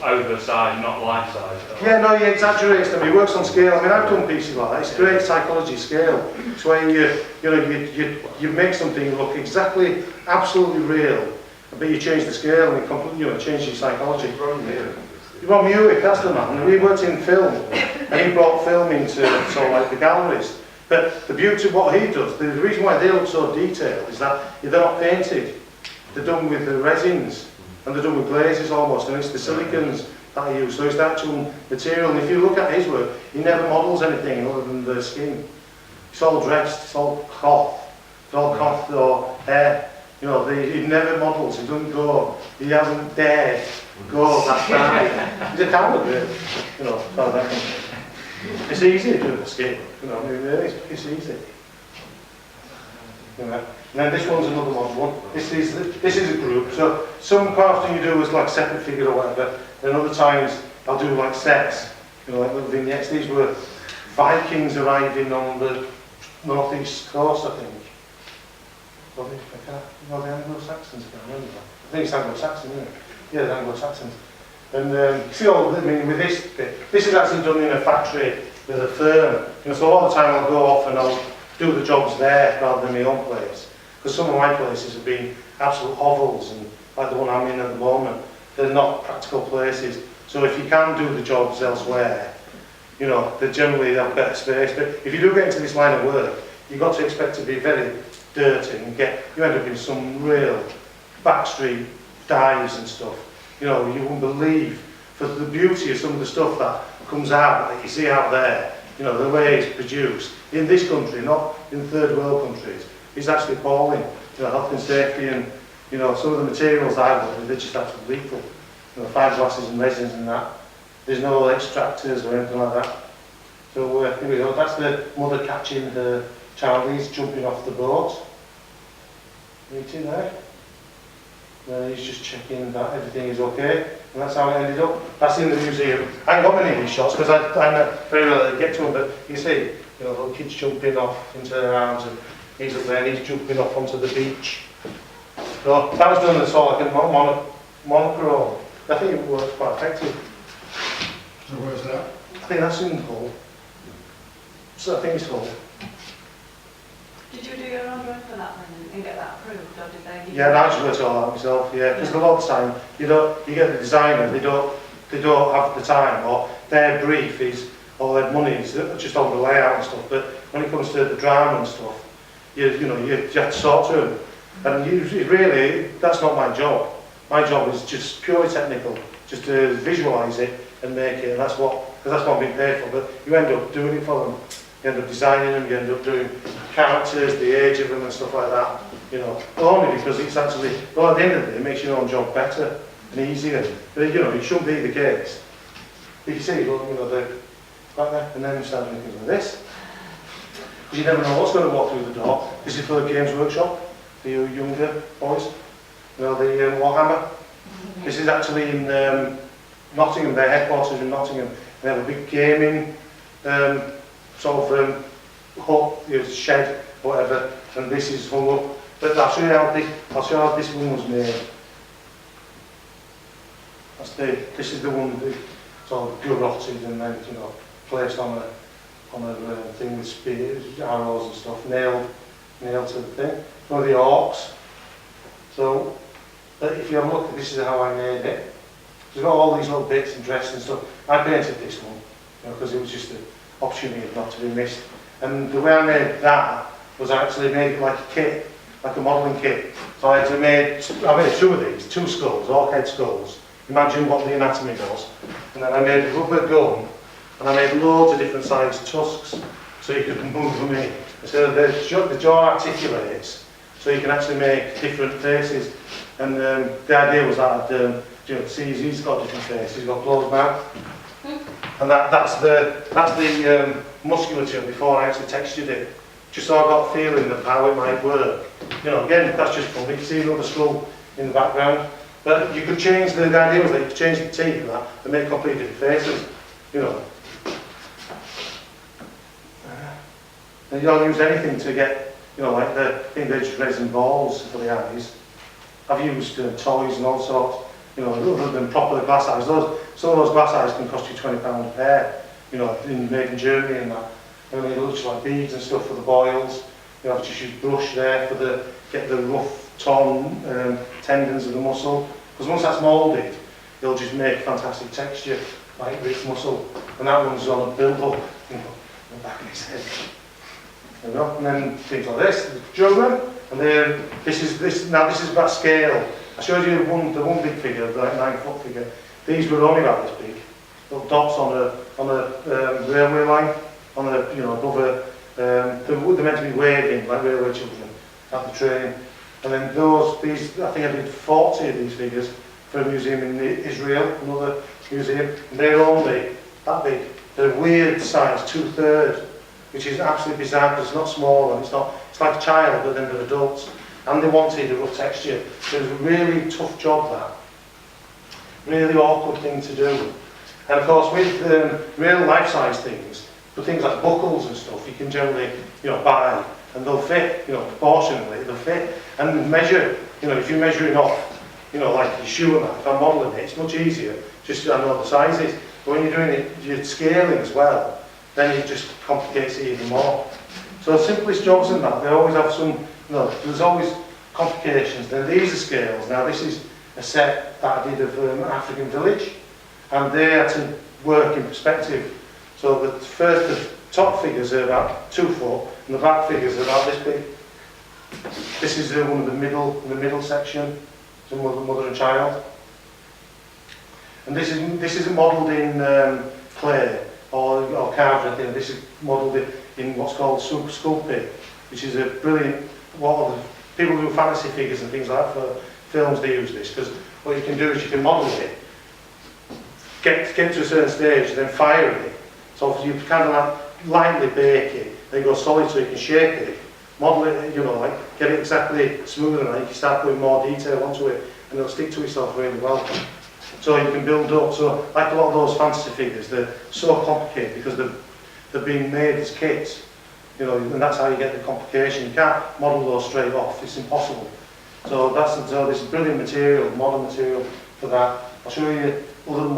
oversized, not life-size. Yeah, no, he exaggerates them. He works on scale. I mean, I've done pieces like that. It's great psychology scale. It's where you make something look exactly, absolutely real, but you change the scale and you change your psychology. Ron Hewitt, that's the man. And he worked in film, and he brought film into sort of like the galleries. But the beauty of what he does, the reason why they look so detailed is that they're not painted. They're done with the resins, and they're done with glazes almost, and it's the silicons that I use. So it's the actual material, and if you look at his work, he never models anything other than the skin. It's all dressed, it's all cloth. It's all cloth or hair. You know, he never models, he doesn't go, he hasn't dared go that far. He's a coward, really. You know, so that it's easy to do the skin, you know, it's easy. You know, And then this one's another modern one. This is a group. So some quite often you do as like separate figure or whatever. And other times I'll do like sets, you know, like little vignettes. These were Vikings arriving on the northeast coast, I think. No, the Anglo-Saxons, I can't remember that. I think it's Anglo-Saxon, isn't it? Yeah, the Anglo-Saxons. And see all, I mean, with this bit, this is actually done in a factory with a firm. You know, so a lot of the time I'll go off and I'll do the jobs there rather than my own place. Because some of my places have been absolute hovels, and like the one I'm in at the moment, they're not practical places. So if you can do the jobs elsewhere, you know, they'll have better space. But if you do get into this line of work, you've got to expect to be very dirty and you end up in some real backstreet dives and stuff. You know, you wouldn't believe for the beauty of some of the stuff that comes out, that you see out there, you know, the way it's produced. In this country, not in third world countries, it's actually appalling. You know, health and safety and, you know, some of the materials I work with, they're just absolutely lethal. You know, fiberglasses and resins and that. There's no extractors or anything like that. So here we go, that's the mother catching the Charlie's jumping off the boat. Meeting there. He's just checking that everything is okay, and that's how it ended up. That's in the museum. I haven't got many of these shots because I very rarely get to them, but you see, you know, little kids jumping off into their arms, and he's up there and he's jumping off onto the beach. So that was done as sort of like a monochrome. I think it works quite effective. So where's that? I think that's in Hull. So I think it's Hull. Did you do your own drawing for that then and get that approved, or did they give Yeah, and I just worked it all out myself, yeah. Because a lot of the time, you get the designer, they don't have the time, or their brief is, or their money is just on the layout and stuff. But when it comes to the drama and stuff, you have to talk to them. And really, that's not my job. My job is just purely technical, just to visualise it and make it, and that's what I'm being paid for. But you end up doing it for them. You end up designing them, you end up doing characters, the age of them and stuff like that, you know. Only because it's actually, well, at the end of the day, it makes your own job better and easier. But, you know, it shouldn't be the case. But you see, well, you know, they're right there, and then you start doing things like this. Because you never know what's going to walk through the door. This is for the Games Workshop, for you younger boys. You know, the Warhammer. This is actually in Nottingham, their headquarters in Nottingham. They have a big gaming sort of hut, you know, shed, whatever, and this is hung up. But I'll show you how this one was made. This is the one that sort of garroted and then, you know, placed on a thing with spears, arrows and stuff, nailed to the thing. One of the orcs. So if you have a look, this is how I made it. It's got all these little bits and dress and stuff. I painted this one, you know, because it was just an opportunity not to be missed. And the way I made that was I actually made it like a kit, like a modelling kit. So I made two of these, two skulls, orc head skulls. Imagine what the anatomy was. And then I made a rubber gun, and I made loads of different sized tusks, so you could move them in. So the jaw articulates, so you can actually make different faces. And the idea was that you know, see, he's got different faces. He's got closed mouth, and that's the musculature before I actually textured it, just so I got a feeling of how it might work. You know, again, that's just fun. You can see another skull in the background, but you could change the idea was that you could change the teeth and that and make completely different faces. You know, and you don't use anything to get, you know, like I think they're just resin balls for the eyes. I've used toys and all sorts, you know, other than proper glass eyes. Some of those glass eyes can cost you £20 a pair, you know, made in Germany and that. And it looks like beads and stuff for the boils. You know, just use brush there for get the rough, torn tendons of the muscle. Because once that's moulded, it'll just make fantastic texture, like rich muscle. And that one's on a build-up, you know, in the back of his head. There we go. And then things like this, the children. And then this is about scale. I showed you the one big figure, the 9-foot figure. These were only about this big. Little dots on a railway line, you know, above a. They're meant to be waving like railway children at the train. And then these, I think I did 40 of these figures for a museum in Israel, another museum. And they're only that big. They're weird size, 2/3, which is absolutely bizarre because it's not small and it's like a child, but then they're adults. and they wanted a rough texture. So it was a really tough job, that. Really awkward thing to do. And of course, with real life-size things, for things like buckles and stuff, you can generally, buy, and they'll fit, proportionally, they'll fit, and measure, if you're measuring off, like your shoe and that, if I'm modelling it, it's much easier, just I know the sizes. But when you're doing it, you're scaling as well, then it just complicates it even more. So the simplest jobs in that, they always have some, there's always complications. Then these are scales. Now this is a set that I did of an African village, and they had to work in perspective. So the top figures are about 2 foot, and the back figures are about this big. This is one of the middle section, so mother and child. And this isn't modelled in clay or carved or anything. This is modelled in what's called sculpting, which is a brilliant. People do fantasy figures and things like that for films. They use this because what you can do is you can model it, get to a certain stage, and then fire it. So you kind of like lightly bake it, then go solid so you can shape it, model it, like get it exactly smooth enough. You can start putting more detail onto it, and it'll stick to itself really well. So you can build up. So like a lot of those fantasy figures, they're so complicated because they've been made as kits, and that's how you get the complication. You can't model those straight off; it's impossible. So this brilliant material, modern material for that. I'll show you other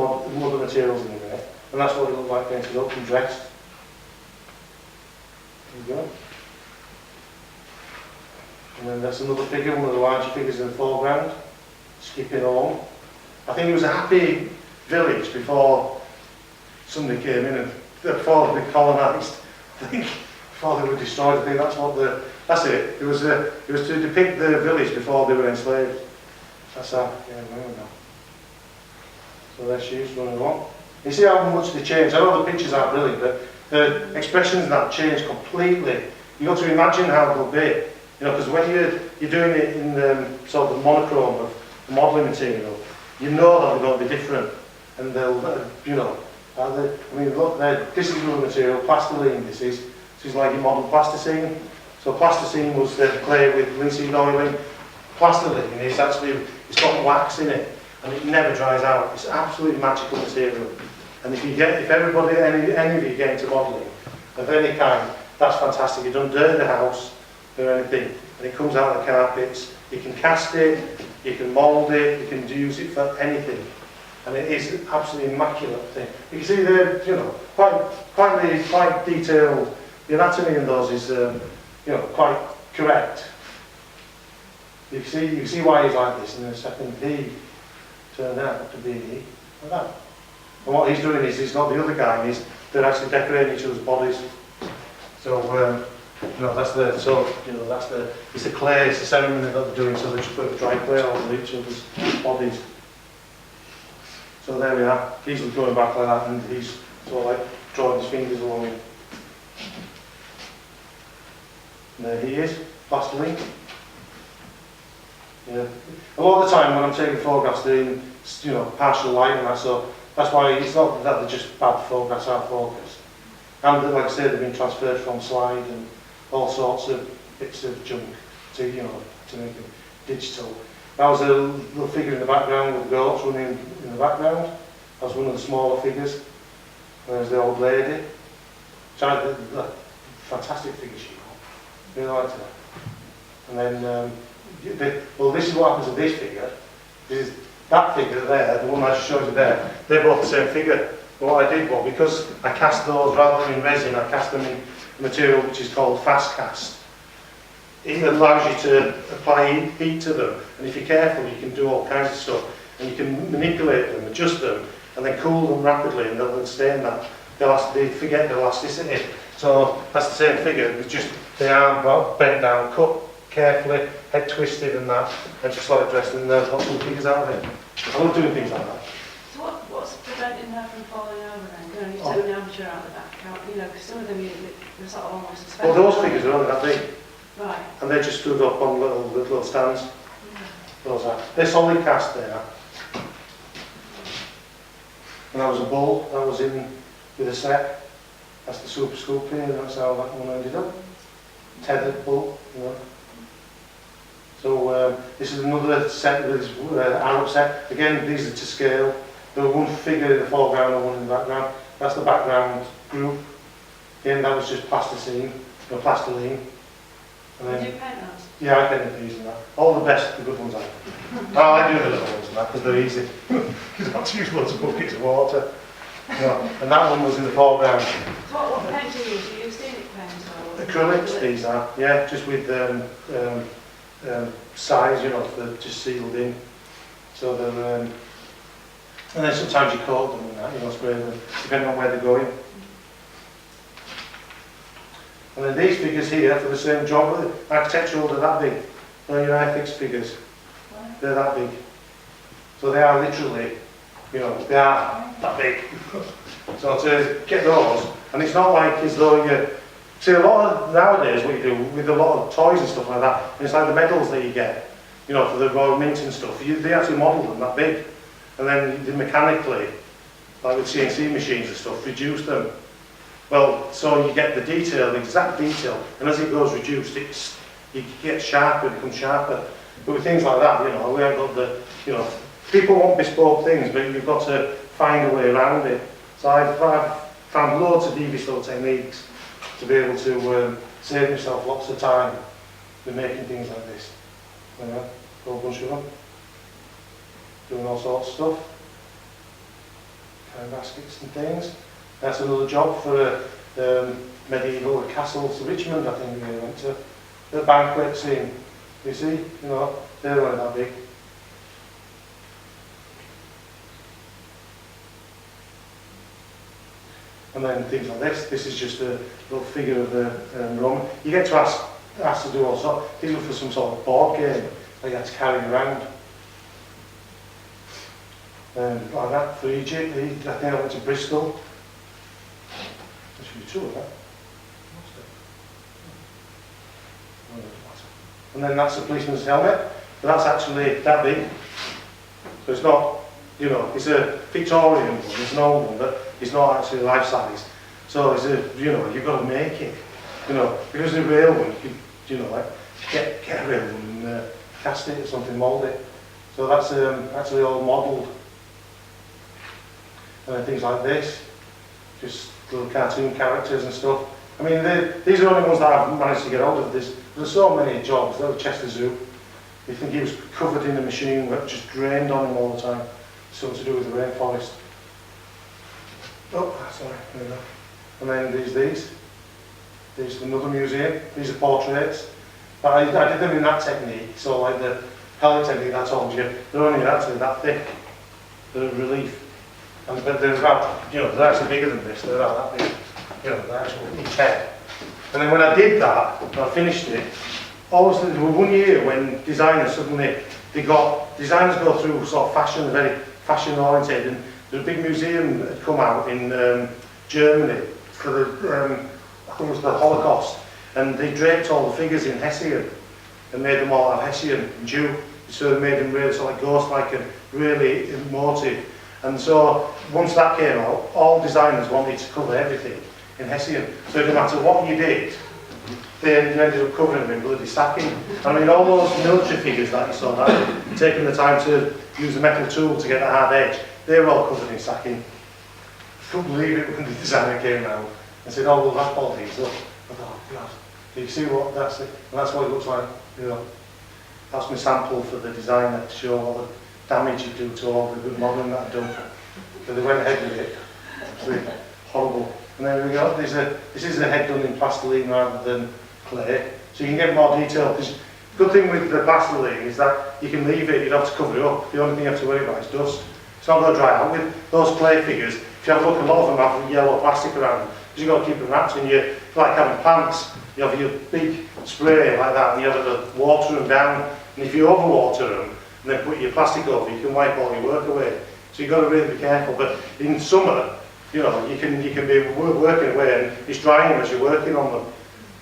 materials in a minute, and that's what it looks like painted up and dressed. There you go. And then that's another figure, one of the larger figures in the foreground, skipping along. I think it was a happy village before somebody came in and before they colonised. I think before they were destroyed. I think that's it. It was to depict the village before they were enslaved. That's how. Yeah, I remember now. So there she is running along. You see how much they changed. I know the pictures aren't brilliant, but the expressions in that change completely. You got to imagine how they'll be. Because when you're doing it in sort of the monochrome of the modelling material, you know that they're going to be different, and they'll, look, this is another material, plastiline. This is like your modern plasticine. So plasticine was the clay with linseed oiling. Plastiline is actually, it's got wax in it, and it never dries out. It's absolutely magical material. And if everybody, any of you get into modelling of any kind, that's fantastic. You don't dirty the house or anything, and it comes out of the carpets. You can cast it, you can mould it, you can use it for anything, and it is an absolutely immaculate thing. You can see they're, quite detailed. The anatomy in those is, quite correct. You can see why he's like this, and the second he turned out to be like that. And what he's doing is he's got the other guy, and they're actually decorating each other's bodies. So. It's the clay, it's the ceremony that they're doing, so they just put dry clay over each other's bodies. So there we are. He's going back like that, and he's sort of like drawing his fingers along it. And there he is, plastiline. Yeah. A lot of the time when I'm taking photographs, they're in partial light and that, so that's why it's not that they're just bad photographs out of focus. And like I said, they've been transferred from slide and all sorts of bits of junk to make them digital. That was a little figure in the background with the goats running in the background. That was one of the smaller figures. There's the old lady. The fantastic figure she got. Really liked her. And then, this is what happens to this figure. That figure there, the one I just showed you there, they're both the same figure. But what I did was, because I cast those rather than in resin, I cast them in material which is called fast cast. It allows you to apply heat to them, and if you're careful you can do all kinds of stuff, and you can manipulate them, adjust them, and then cool them rapidly, and they'll stay in that. They forget the elasticity. So that's the same figure, it's just the arm bent down, cut carefully, head twisted and that, and just like dressed, and they've got some figures out of it. I love doing things like that. So what's preventing her from falling over then? You know, you amateur out the back, because some of them they're sort of almost suspended. Well, those figures are only that big. Right. And they just stood up on little stands. Those are. They're solid cast there. And that was a bull that was in with a set. That's the super sculptor, and that's how that one ended up. Tethered bull, So this is another set with this Arab set. Again, these are to scale. There were one figure in the foreground and one in the background. That's the background group. Again, that was just plastiline. And Did then, you paint those? yeah, I painted these and that. All the best, the good ones I do. I like doing the little ones and that because they're easy. You don't have to use loads of buckets of water. You know, and that one was in the foreground. What paint do you use? Do you use Scenic paint or? Acrylics, these are, yeah, just with size, you know, they're just sealed in. So they're, and then sometimes you coat them and that, you know, spray them, depending on where they're going. And then these figures here, for the same job, architectural, they're that big. No, your iFix figures, they're that big. So they are literally, you know, they are that big. So to get those, and it's not like as though you, see a lot of nowadays what you do with a lot of toys and stuff like that, it's like the medals that you get, you know, for the Royal Mint and stuff, they actually model them that big. And then you mechanically, like with CNC machines and stuff, reduce them. Well, so you get the detail, the exact detail, and as it goes reduced, it gets sharper, it becomes sharper. But with things like that, you know, we haven't got the, you know, people want bespoke things, but you've got to find a way around it. So I've found loads of DV techniques to be able to save myself lots of time with making things like this. You know, a whole bunch of them. Doing all sorts of stuff. Kind of baskets and things. That's another job for medieval castles, Richmond, I think we went to. The banquet scene, you see, you know, they're only that big. And then things like this is just a little figure of the Roman. You get to ask to do all sorts. These are for some sort of board game that you have to carry around. Like that for Egypt, I think I went to Bristol. There should be two of that. And then that's a policeman's helmet, but that's actually that big. So it's not, you know, it's a Victorian one, it's an old one, but it's not actually life size. So it's a, you know, you've got to make it. You know, because the real one, you could, you know, like get a real one and cast it or something, mould it. So that's actually all modelled. And then things like this, just little cartoon characters and stuff. I mean, these are only ones that I've managed to get hold of. There's so many jobs. There was Chester Zoo. You think he was covered in a machine that just drained on him all the time. Something to do with the rainforest. Oh, sorry, there we go. And then these. These are another museum. These are portraits. But I did them in that technique. So like the palette technique I told you, they're only actually that thick. They're relief. But they're about, you know, they're actually bigger than this. They're about that big. You know, the actual each head. And then when I did that, when I finished it, obviously there was one year when designers suddenly, designers go through sort of fashion, very fashion oriented, and there's a big museum that had come out in Germany for the, I think it was the Holocaust, and they draped all the figures in Hessian and made them all have Hessian and Jew, so they made them really sort of like ghost-like and really emotive. And so once that came out, all designers wanted to cover everything in Hessian. So it didn't matter what you did, they ended up covering them in bloody sacking. I mean, all those military figures that you saw, that taking the time to use a metal tool to get the hard edge, they were all covered in sacking. I couldn't believe it when the designer came out and said, oh, we'll wrap all these up. I thought, oh, God, do you see what that's it? And that's what it looks like, you know. That's my sample for the designer to show all the damage you do to all the good modelling that I've done. So they went ahead with it. Absolutely horrible. And there we go. This is a head done in plastiline rather than clay, so you can get more detail. Because the good thing with the plastiline is that you can leave it, you don't have to cover it up. The only thing you have to worry about is dust. It's not going to dry out. With those clay figures, if you have a look, a lot of them have yellow plastic around them, because you've got to keep them wrapped. And you like having plants, you have your big spray like that, and you have to water them down. And if you overwater them and then put your plastic over, you can wipe all your work away. So you've got to really be careful. But in summer, you know, you can be working away and it's drying them as you're working on them.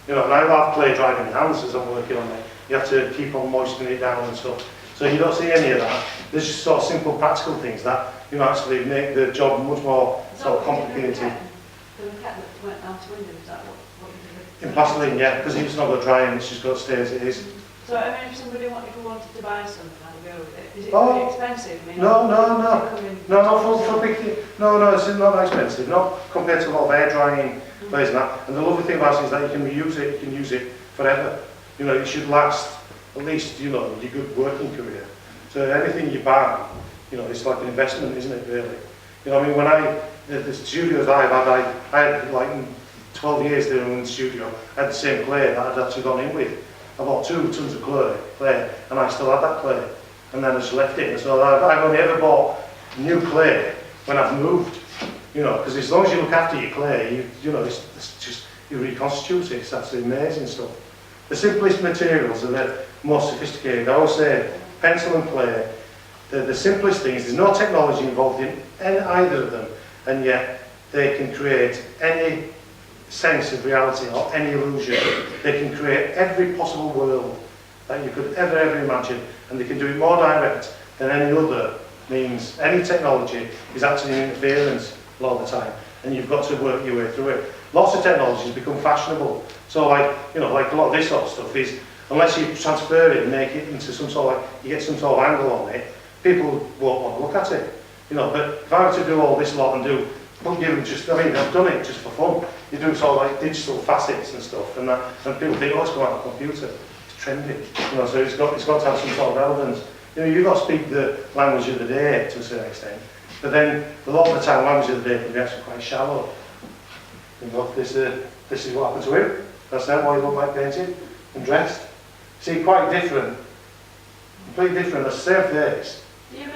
You know, and I have clay drying in my hands as I'm working on it. You have to keep on moistening it down and stuff. So you don't see any of that. There's just sort of simple practical things that, you know, actually make the job much more sort of complicated. The maquette that went out to window, is that what you did? In plastiline, yeah, because it's not going to dry and it's just got to stay as it is. So, I mean, if somebody if we wanted to buy something, I'd go with it. Is it Oh. really expensive? I mean, No, it's not expensive, not compared to a lot of air drying places and that. And the lovely thing about it is that you can reuse it, you can use it forever. You know, it should last at least, you know, your good working career. So anything you buy, you know, it's like an investment, isn't it, really? You know, I mean, when the studios I had like 12 years there in the studio, I had the same clay that I'd actually gone in with. I bought 2 tons of clay, and I still had that clay. And then I just left it. And so I've only ever bought new clay when I've moved. You know, because as long as you look after your clay, you know, it's just, you reconstitute it. It's absolutely amazing stuff. The simplest materials are the most sophisticated. I always say pencil and clay, the simplest things. There's no technology involved in either of them, and yet they can create any sense of reality or any illusion. They can create every possible world that you could ever imagine, and they can do it more direct than any other means. Any technology is actually an interference a lot of the time, and you've got to work your way through it. Lots of technologies become fashionable, so like, you know, like a lot of this sort of stuff is, unless you transfer it and make it into some sort of, like, you get some sort of angle on it, people won't want to look at it. You know, but if I were to do all this lot and do, I'll give them just, I mean, I've done it just for fun. You do sort of like digital facets and stuff, and people think, oh, it's going on a computer. It's trendy. You know, so it's got to have some sort of relevance. You know, you've got to speak the language of the day to a certain extent, but then a lot of the time, the language of the day can be actually quite shallow. You know, this is what happened to him. That's not why he looked like painted and dressed. See, quite different, completely different. That's the same face,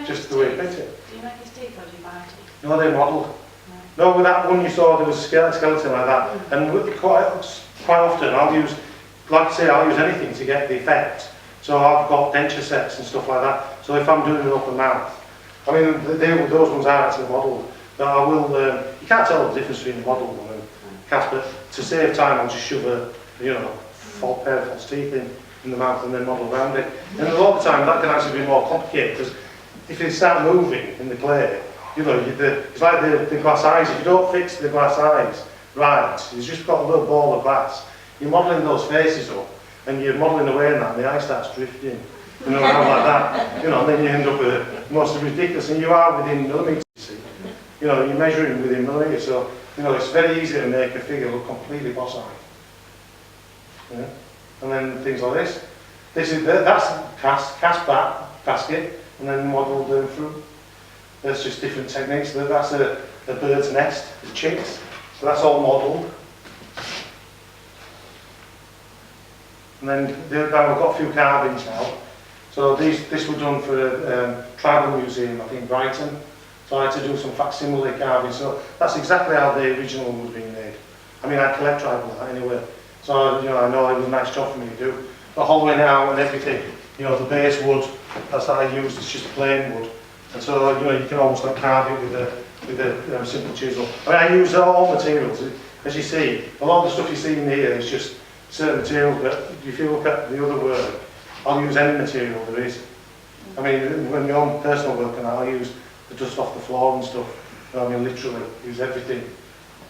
just the way he painted. Do you make his teeth or do you buy teeth? No, they're modelled. No, with that one you saw, there was a skeleton like that, and quite often I'll use, like I say, I'll use anything to get the effect. So I've got denture sets and stuff like that. So if I'm doing an open mouth, I mean, those ones are actually modelled. But I will, you can't tell the difference between a modelled one and cast, but to save time, I'll just shove a, you know, pair of false teeth in the mouth and then model around it. And a lot of the time, that can actually be more complicated, because if you start moving in the clay, you know, it's like the glass eyes. If you don't fix the glass eyes right, you've just got a little ball of glass. You're modelling those faces up, and you're modelling away in that, and the eye starts drifting, you know, around like that. You know, and then you end up with the most ridiculous, and you are within millimetres, you see. You know, you're measuring within millimetres, so, you know, it's very easy to make a figure look completely boss-eyed. Yeah? And then things like this. That's cast back, basket, and then modelled through. There's just different techniques. That's a bird's nest, the chicks. So that's all modelled. And then we've got a few carvings now. So this was done for a tribal museum, I think, Brighton. So I had to do some facsimile carving. So that's exactly how the original one was being made. I mean, I collect tribal anyway. So, you know, I know it was a nice job for me to do. But hollowing it out and everything, you know, the base wood, that's what I use, it's just plain wood. And so, you know, you can almost like carve it with a simple chisel. I mean, I use all materials. As you see, a lot of the stuff you see in here is just certain materials, but if you look at the other work, I'll use any material there is. I mean, when my own personal work and I'll use the dust off the floor and stuff. I mean, literally, use everything.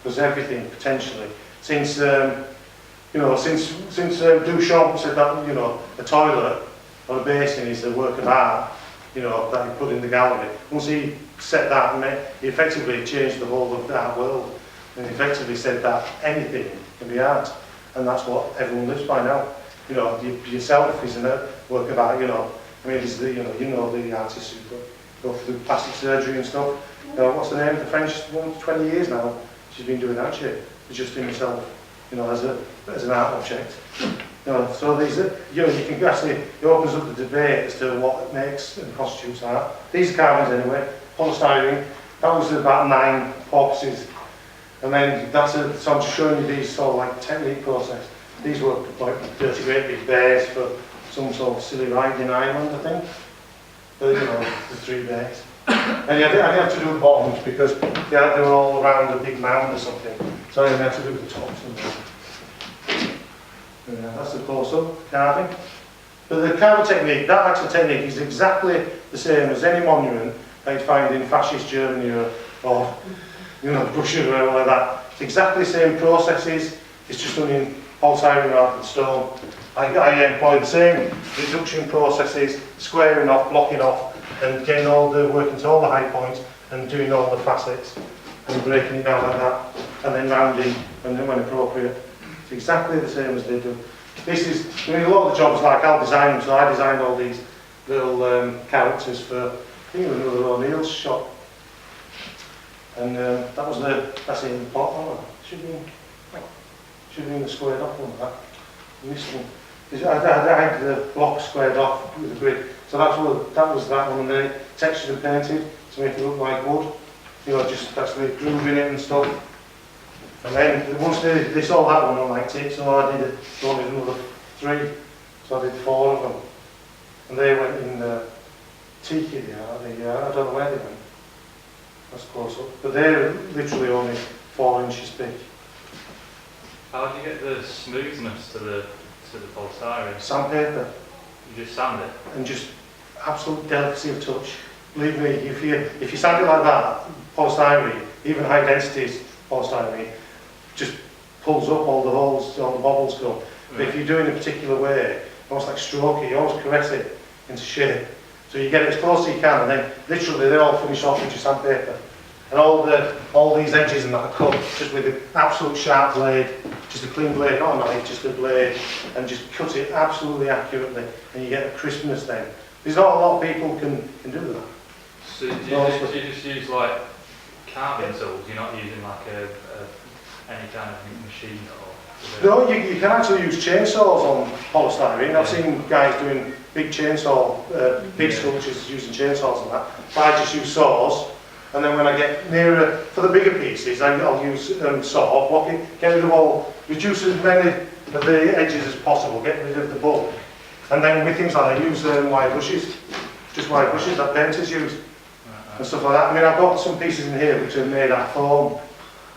Because everything, potentially. Since, you know, since Duchamp said that, you know, a toilet or a basin is a work of art, you know, that he put in the gallery. Once he said that, he effectively changed the whole of the art world, and he effectively said that anything can be art, and that's what everyone lives by now. You know, yourself is a work of art. You know, I mean, it's the, you know the artists who go through plastic surgery and stuff. What's the name of the French woman? 20 years now. She's been doing that shit, adjusting herself, you know, as an art object. You know, so these, you know, you can actually, it opens up the debate as to what makes and constitutes art. These are carvings anyway, polystyrene. That was about 9 porpoises. And then so I'm just showing you these sort of like technique process. These were like dirty great big bears for some sort of silly ride in Ireland, I think. But, you know, the 3 bears. And I didn't have to do the bottoms because they were all around a big mound or something. So I didn't have to do the tops. Yeah, that's the close-up carving. But the carving technique, that actual technique is exactly the same as any monument that you'd find in fascist Germany or you know, Russia or whatever like that. It's exactly the same processes, it's just done in polystyrene rather than stone. I employ the same reduction processes, squaring off, blocking off, and getting all the working to all the high points and doing all the facets and breaking it down like that, and then rounding when appropriate. It's exactly the same as they do. This is, I mean, a lot of the jobs, like I'll design them, so I designed all these little characters for, I think it was another O'Neill's shop. And that's in the pot, oh, should be in the squared off one, that. And this one, I had the block squared off with the grid. So that was that one, and then textured and painted to make it look like wood. You know, just actually grooving it and stuff. And then once they saw that one, I liked it, so I wanted another 3. So I did 4 of them. And they went in Tiki, I don't know where they went. That's close up. But they're literally only 4 inches thick. How do you get the smoothness to the polystyrene? Sandpaper. You just sand it? And just absolute delicacy of touch. Believe me, if you sand it like that, polystyrene, even high densities polystyrene, just pulls up all the holes, all the bobbles go. But if you do it in a particular way, almost like strokey, you always caress it into shape. So you get it as close as you can, and then literally they're all finished off with your sandpaper. And all these edges and that are cut just with an absolute sharp blade, just a clean blade, not a knife, just a blade, and just cut it absolutely accurately, and you get a crispness then. There's not a lot of people can do that. So do you just use like carving tools? You're not using like any kind of machine or? No, you can actually use chainsaws on polystyrene. I've seen guys doing big chainsaw, big sculptures using chainsaws and that. But I just use saws, and then when I get nearer, for the bigger pieces, I'll use saw, block it, get rid of all, reduce as many of the edges as possible, get rid of the bulk. And then with things like that, I use wire brushes, just wire brushes that painters use, and stuff like that. I mean, I've got some pieces in here which are made out of foam,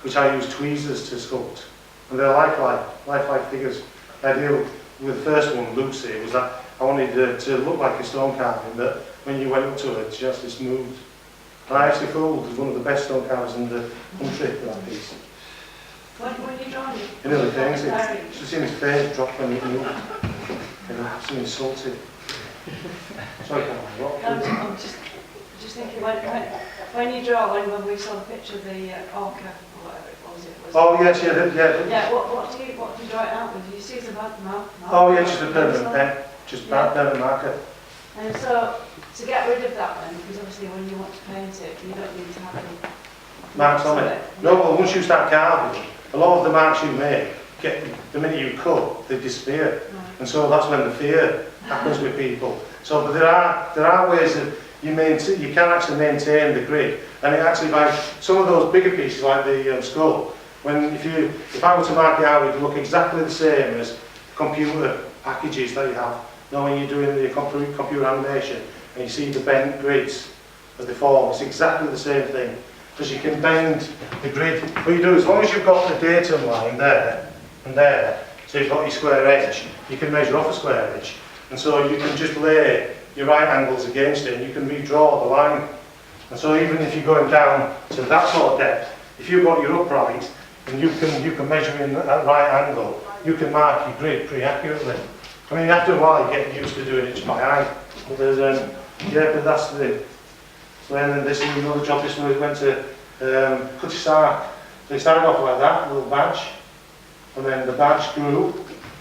which I use tweezers to sculpt. And they're lifelike figures. I deal with the first one, Lucy, it was that I wanted to look like a stone carving, but when you went up to it, she actually moved. And I actually fooled as one of the best stone carvers in the country for that piece. When you draw it? You know the things, you should have seen his face drop when he moved. You know, so insulted. Sorry, what? I'm just thinking, when you draw, when we saw the picture of the orca, or whatever it was. Oh yes, yeah. Yeah, what do you draw it out with? Do you see the mark? Oh yeah, just a permanent pen, just permanent marker. And so, to get rid of that then, because obviously when you want to paint it, you don't need to have any Marks on it. No, well once you start carving, a lot of the marks you make, the minute you cut, they disappear. Right. And so that's when the fear happens with people. So, but there are ways that you can actually maintain the grid. And it actually, by some of those bigger pieces like the skull, if I were to mark it out, it would look exactly the same as computer packages that you have. You know, when you're doing the computer animation and you see the bent grids as they form, it's exactly the same thing. Because you can bend the grid. What you do, as long as you've got the datum line there and there, so you've got your square edge, you can measure off a square edge. And so you can just lay your right angles against it and you can redraw the line. And so even if you're going down to that sort of depth, if you've got your upright and you can measure in that right angle, you can mark your grid pretty accurately. I mean, after a while you get used to doing it just by eye. But there's, but that's the. So then this is another job. This one went to Cutty-Sark. They started off like that, little badge, and then the badge grew.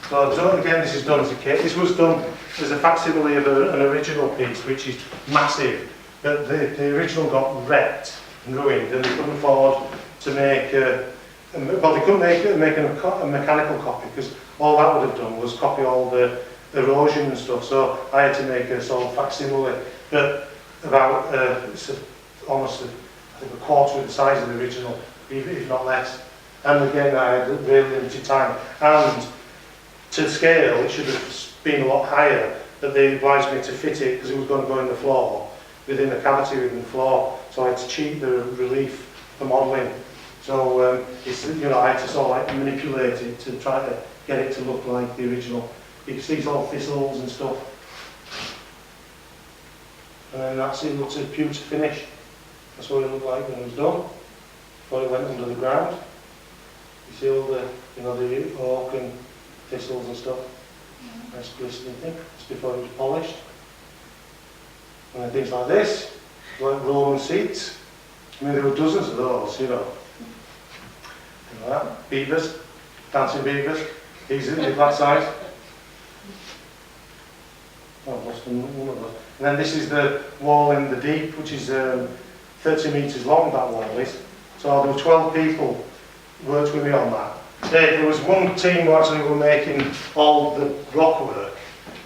So again, this is done as a kit. This was done as a facsimile of an original piece, which is massive. But the original got wrecked and ruined, and they couldn't afford to make. Well, they couldn't make a mechanical copy because all that would have done was copy all the erosion and stuff. So I had to make a sort of facsimile, but about almost I think a quarter of the size of the original, if not less. And again, I had really limited time. And to scale, it should have been a lot higher, but they obliged me to fit it because it was going to go in the floor, within a cavity within the floor. So I had to cheat the relief, the modelling. So I had to sort of like manipulate it to try to get it to look like the original. You can see it's all thistles and stuff. And then that's it, looks a pewter finish. That's what it looked like when it was done. Before it went under the ground. You see all the, the oak and thistles and stuff. Nice glistening thing, just before it was polished. And then things like this, like Roman seats. I mean, there were dozens of those, you know. Things like that. Beavers, dancing beavers. These are that size. Oh, I've lost one of those. And then this is the wall in the deep, which is 30 metres long, that wall is. So there were 12 people who worked with me on that. There was one team who actually were making all the rock work,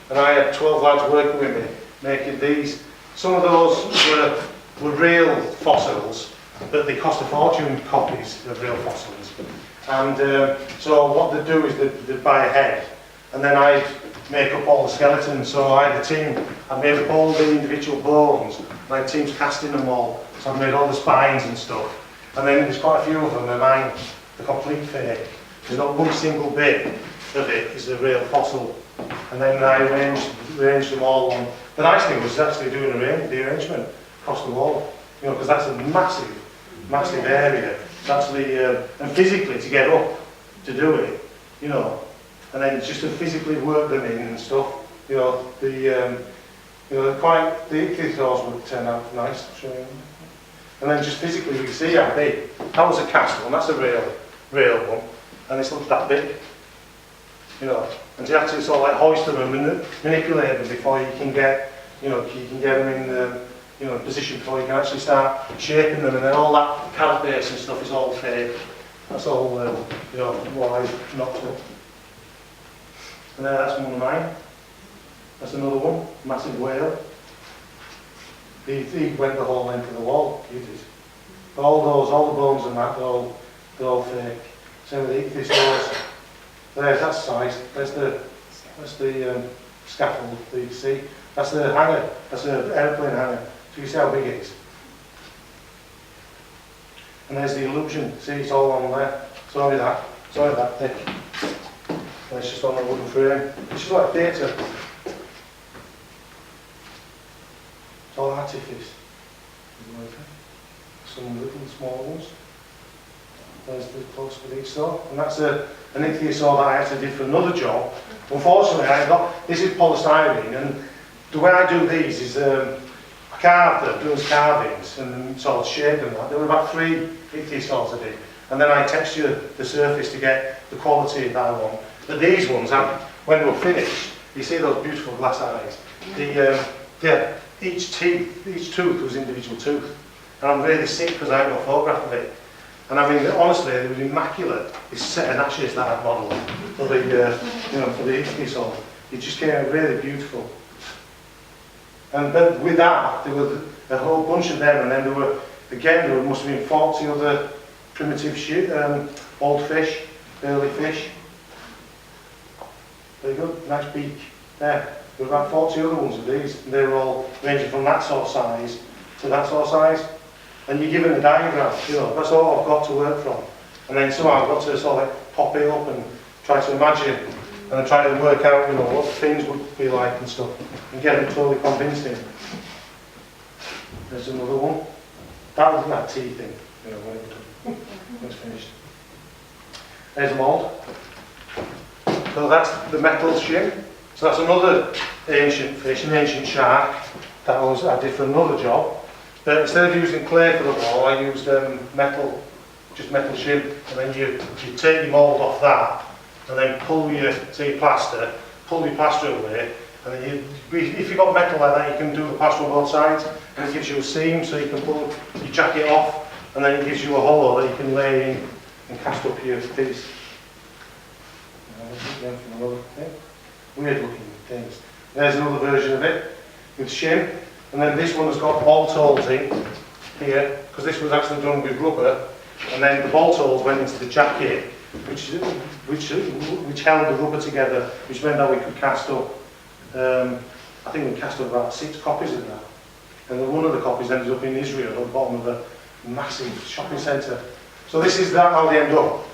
and I had 12 lads working with me, making these. Some of those were real fossils, but they cost a fortune, copies of real fossils. And so what they'd do is they'd buy a head, and then I'd make up all the skeletons. So I had a team, I made up all the individual bones, and I had teams casting them all. So I made all the spines and stuff. And then there's quite a few of them, and mine, the complete fake. There's not one single bit of it is a real fossil. And then I arranged them all on. The nice thing was actually doing the arrangement across the wall, you know, because that's a massive area. It's actually, and physically to get up to do it, you know, and then just to physically work them in and stuff, you know, the ichthyosaurs would turn out nice. And then just physically we can see how big. That was a castle, and that's a real one. And it's looked that big, you know. And you have to sort of like hoist them and manipulate them before you can get, you know, you can get them in the, you know, position before you can actually start shaping them. And then all that carapace and stuff is all fake. That's all, you know, what I knocked up. And that's one of mine. That's another one, massive whale. He went the whole length of the wall. He did. All the bones and that, they're all fake. Same with the ichthyosaurs. There's that size. That's the scaffold that you can see. That's the hangar. That's an aeroplane hangar. So you see how big it is. And there's the illusion. See, it's all on there. It's only that thick. And it's just on a wooden frame. It's just like theatre. It's all artifice. Some little small ones. There's the close with each saw. And that's an ichthyosaur that I actually did for another job. Unfortunately, this is polystyrene, and the way I do these is I carved them, doing carvings and sort of shape them. There were about 3 ichthyosaurs I did. And then I texture the surface to get the quality that I want. But these ones, when they were finished, you see those beautiful glass eyes. Each tooth was individual tooth. And I'm really sick because I haven't got a photograph of it. And I mean, honestly, it was immaculate. This set of ashes that I've modelled for the, for the ichthyosaur. It just came out really beautiful. And then with that, there were a whole bunch of them, and then there must have been 40 other primitive old fish, early fish. Very good, nice beak. There were about 40 other ones of these, and they were all ranging from that sort of size to that sort of size. And you're given a diagram, you know, that's all I've got to work from. And then somehow I've got to sort of like pop it up and try to imagine, and then try to work out, you know, what the things would be like and stuff, and get them totally convincing. There's another one. That was that tea thing, you know, when it's finished. There's a mould. So that's the metal shim. So that's another ancient fish, an ancient shark that I did for another job. But instead of using clay for the wall, I used metal shim, and then you take your mould off that, and then pull your plaster away, and then if you've got metal like that, you can do the plaster on both sides, and it gives you a seam, so you can pull your jacket off, and then it gives you a hollow that you can lay in and cast up your piece. Weird looking things. There's another version of it with shim. And then this one has got bolt holes in here, because this was actually done with rubber, and then the bolt holes went into the jacket, which held the rubber together, which meant that we could cast up, I think we cast up about 6 copies of that. And then one of the copies ended up in Israel at the bottom of a massive shopping centre. So this is how they end up.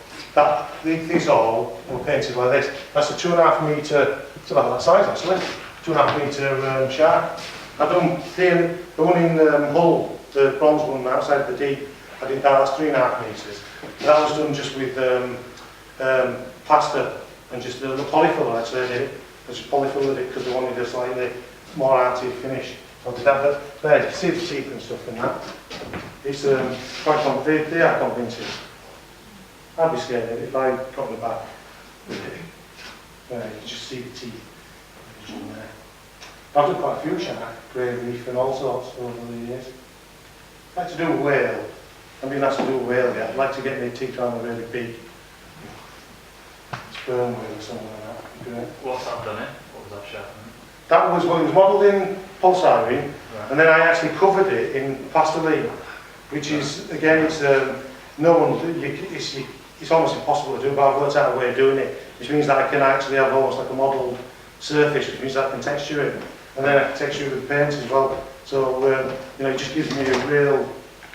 These all were painted like this. That's a 2.5 metre, it's about that size actually, 2.5 metre shark. I've done the one in Hull, the bronze one outside the deep. I did that, that's 3.5 metres. That was done just with plaster and just the polyfill actually I did it. I just polyfilled it because I wanted a slightly more arty finish. So I did that, but there, you can see the teeth and stuff in that. It's quite they are convincing. I'd be scared of it if I got the back with it. You can just see the teeth in there. I've done quite a few shark, grey reef and all sorts over the years. I'd like to do a whale. I've been asked to do a whale yet. I'd like to get my teeth around a really big sperm whale or something like that. Great. What's that done in? What was that shark? That was, well, it was modelled in polystyrene, Right. and then I actually covered it in plastiline, which is, again, it's no one, it's almost impossible to do, but I've worked out a way of doing it, which means that I can actually have almost like a modelled surface, which means that I can texture it, and then I can texture it with paint as well. So, you know, it just gives me a real,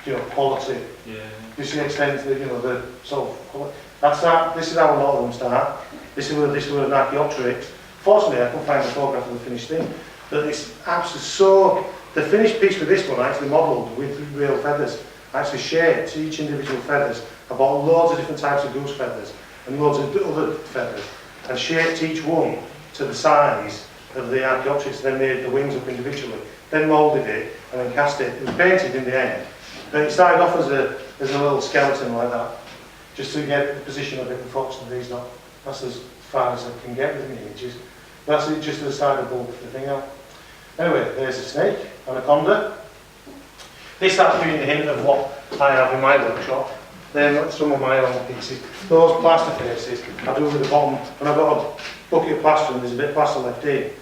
you know, quality. Yeah. This extends the, you know, the sort of, that's that. This is how a lot of them start. This is where an archaeopteryx. Fortunately, I couldn't find a photograph of the finished thing, but it's absolutely so. The finished piece for this one I actually modelled with real feathers. I actually shaped each individual feathers. I bought loads of different types of goose feathers and loads of other feathers, and shaped each one to the size of the archaeopteryx. Then made the wings up individually. Then moulded it and then cast it. It was painted in the end, but it started off as a little skeleton like that, just to get the position of it. Unfortunately, that's as far as I can get with the images. That's it, just to start to bulk the thing out. Anyway, there's a snake, anaconda. This starts being a hint of what I have in my workshop. Then some of my own pieces. Those plaster faces I do with the bottom. When I've got a bucket of plaster and there's a bit of plaster left in,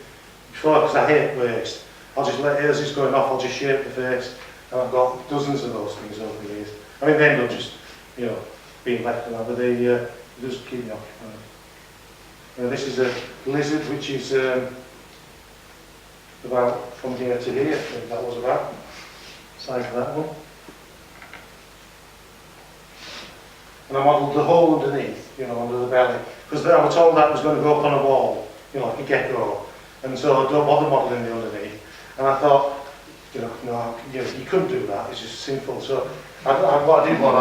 before, because I hate waste, I'll just let it, as it's going off, I'll just shape the face. And I've got dozens of those things over the years. I mean, they end up just, you know, being left and that, but they just keep me occupied. This is a lizard which is about from here to here, I think that was about. Size of that one. And I modelled the hole underneath, you know, under the belly. Because I was told that was going to go up on a wall, you know, like a gecko. And so I don't bother modelling the underneath. And I thought, you know, no, you couldn't do that, it's just sinful. So what I did was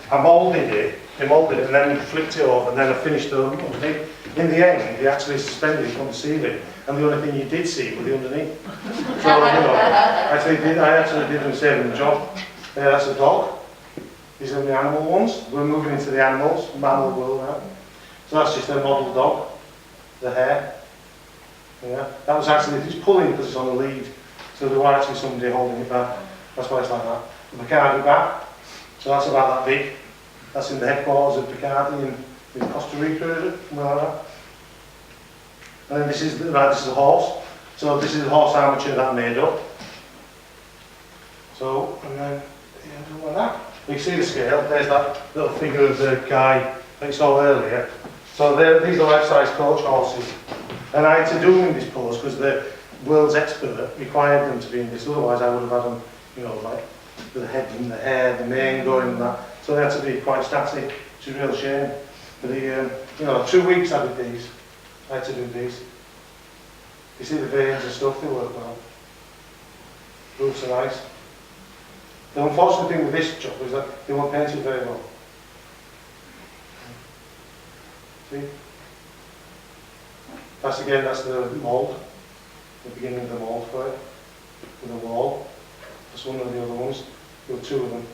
I moulded it, and then flipped it over, and then I finished the underneath. In the end, they actually suspended it from the ceiling, and the only thing you did see was the underneath. So, you know, I actually did them saving the job. That's a dog. These are the animal ones. We're moving into the animals, mammal world now. So that's just a model dog, the hair. Yeah, that was actually, it's pulling because it's on a lead. So there was actually somebody holding it back. That's why it's like that. The Bacardi back. So that's about that big. That's in the headquarters of Bacardi in Costa Rica, is it? Something like that. And then this is a horse. So this is the horse armature that I made up. So, and then, yeah, do like that. You can see the scale. There's that little figure of the guy that you saw earlier. So these are life-size coach horses. And I had to do them in this pose because the world's expert required them to be in this. Otherwise, I would have had them, you know, like the head and the hair, the mane going and that. So they had to be quite static, which is a real shame. But you know, 2 weeks I did these. I had to do these. You see the veins and stuff, they work well. Roofs are nice. The unfortunate thing with this job is that they weren't painted very well. See? That's the mould, the beginning of the mould for it, with a wall. That's one of the other ones. There were 2 of them.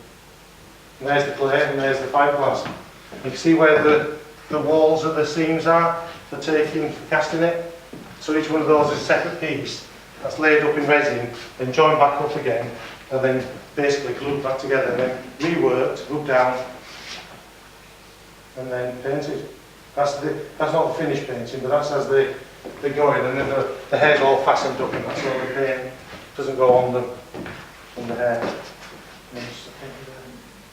And there's the clay, and there's the fiberglass. You can see where the walls of the seams are for casting it. So each one of those is a separate piece that's laid up in resin, then joined back up again, and then basically glued back together, and then reworked, rubbed down, and then painted. That's not the finished painting, but that's as they go in, and then the hair's all fastened up, and that's all the paint doesn't go on the hair. And there's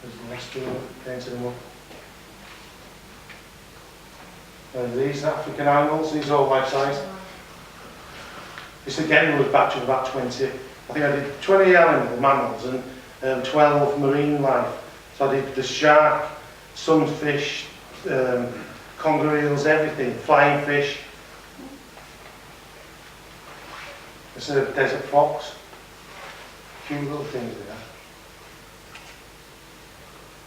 the rest of them, painted them up. And these African animals, these are all life size. This again was back to about 20. I think I did 20 mammals and 12 marine life. So I did the shark, sunfish, conger eels, everything, flying fish. This is a desert fox. A few little things there.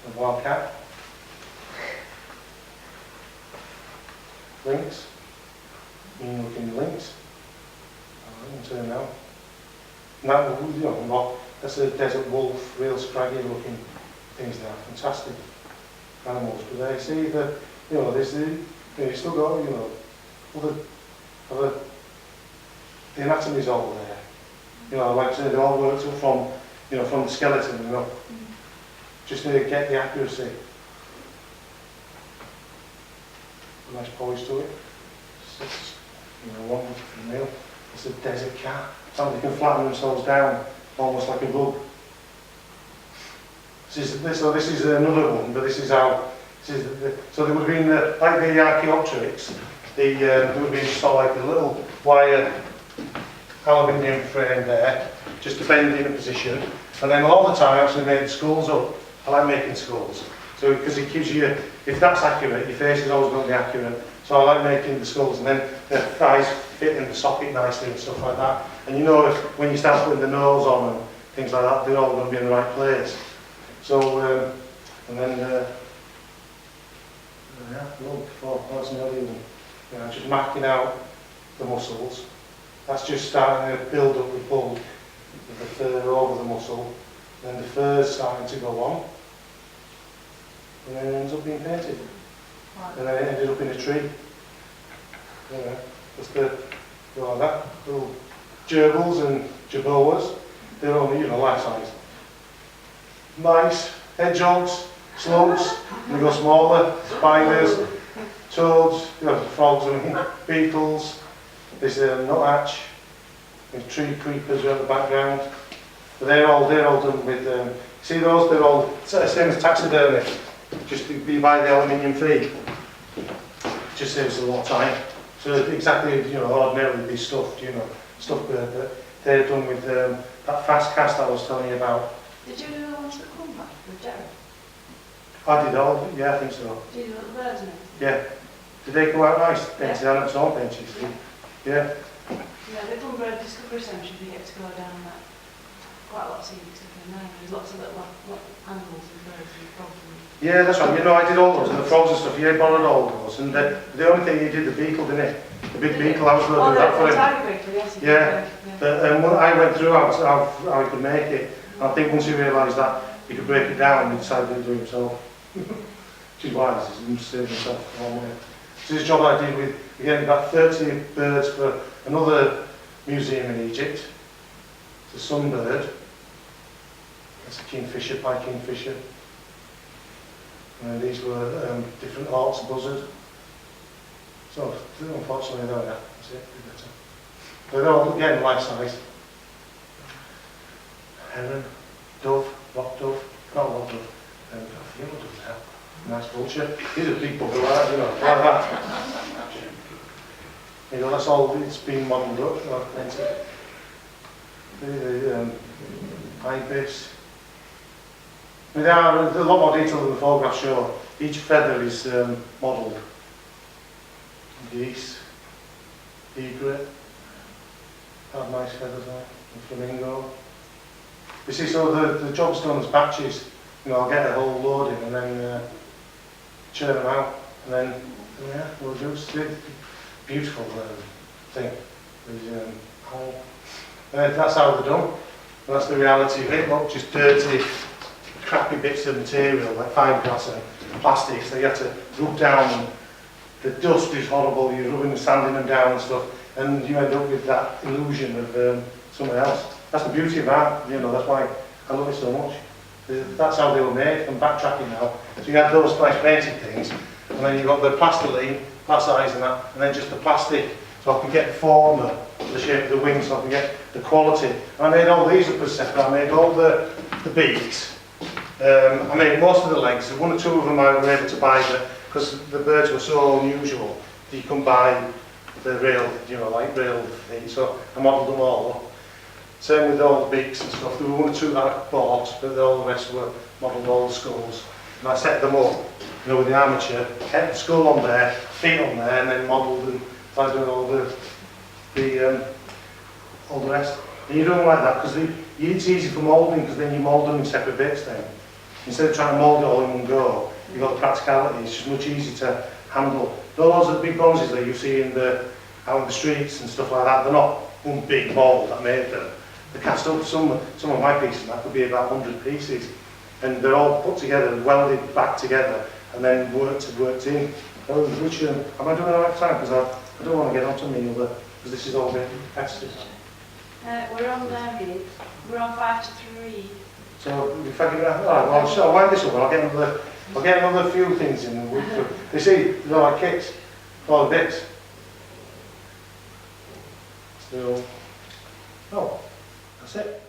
A wild cat. links, mean looking links. I can turn now. And that, you know, not, that's a desert wolf, real scraggy looking things. They are fantastic animals. But there you see the, you know, there's the, you know, you still got, you know, other the anatomy's all there. You know, like I said, they're all worked up from, you know, from the skeleton, you know, just to get the accuracy. A nice polish to it. It's, you know, one for the male. It's a desert cat. Somebody can flatten themselves down, almost like a bug. This is another one, but this is how. So there would have been like the Archaeopteryx. There would have been sort of like a little wire aluminium frame there, just to bend in a position. And then a lot of the time I actually made skulls up. I like making skulls. So because it gives you, if that's accurate, your face is always going to be accurate. So I like making the skulls, and then the thighs fit in the socket nicely and stuff like that. And you know, when you start putting the nose on and things like that, they're all going to be in the right place. So, and then, yeah, look, that's nearly even, you know, just marking out the muscles. That's just starting to build up the bulk of the fur over the muscle. Then the fur's starting to go on. And then it ends up being painted. Right. And then it ended up in a tree. You know, just like that. Little gerbils and jerboas. They're only, you know, life size. Mice, hedgehogs, slugs, and they go smaller, spiders, toads, you know, frogs, I mean, beetles. There's a nuthatch, there's tree creepers are at the background. But they're all done with, see those, they're all same as taxidermy. Just be by the aluminium feed. Just saves a lot of time. So exactly, you know, ordinarily be stuffed, you know, stuffed bird, but they're done with that fast cast I was telling you about. Did you do the ones that come back with Jerry? I did all, yeah, I think so. Did you do the birds and everything? Yeah. Did they come out nice? Painted on its own benches. Yeah. Yeah, the Cumbria Discovery Centre, you get to go down that. Quite a lot of scenic stuff in there. There's lots of little animals and birds and frogs. Yeah, that's right. You know, I did all those, and the frogs and stuff. Yeah, I borrowed all those. And the only thing you did, the beetle, didn't it? The big beetle, I was going to do that for him. Tiger beetle, yes. Yeah. But when I went through how he could make it, I think once he realised that he could break it down, he decided to do it himself. Which is wise, he's saved himself a long way. So this job I did with, again, about 30 birds for another museum in Egypt. It's a sunbird. That's a kingfisher, pie kingfisher. And these were different orcs, buzzard. So, unfortunately, there we are. That's it. But they're all, again, life size. Heron, dove, rock dove, not a lot dove. I forget what dove now. Nice vulture. These are big bugger, you know, like that. You know, that's all it's been modelled up. The ibis. I mean, they are a lot more detailed than the photographs show. Each feather is modelled. Geese, egret, have nice feathers there, and flamingo. You see, so the job's done as batches. You know, I'll get a whole load in and then churn them out, and then, yeah, we'll do it. Beautiful thing. That's how they're done. And that's the reality of it. Look, just dirty, crappy bits of material like fiberglass and plastic, so you have to rub down, and the dust is horrible, you're rubbing and sanding them down and stuff, and you end up with that illusion of someone else. That's the beauty of art, you know, that's why I love it so much. That's how they were made. I'm backtracking now. So you had those nice painted things, and then you've got the plastiline, glass eyes and that, and then just the plastic, so I can get the form, the shape of the wings, so I can get the quality. And I made all these up as separate. I made all the beaks. I made most of the legs. One or two of them I were able to buy because the birds were so unusual. You can buy the real, you know, like real feet. So I modelled them all up. Same with all the beaks and stuff. There were one or two that I bought, but all the rest were modelled, all the skulls. And I set them up, you know, with the armature, kept the skull on there, feet on there, and then modelled and started doing all the rest. And you do them like that because it's easy for moulding, because then you mould them in separate bits then. Instead of trying to mould it all in one go, you've got the practicality. It's just much easier to handle. Those are the big bronzes that you see in out in the streets and stuff like that. They're not one big mould that made them. They're cast up. Some of my pieces, that could be about 100 pieces. And they're all put together, welded back together, and then worked in. Oh, which, am I doing the right time? Because I don't want to get onto me, because this is all been tested. We're on 5 to 3. So if I give it a, I'll wind this up and I'll get another few things in. You see, they're like kits, all the bits. So, that's it.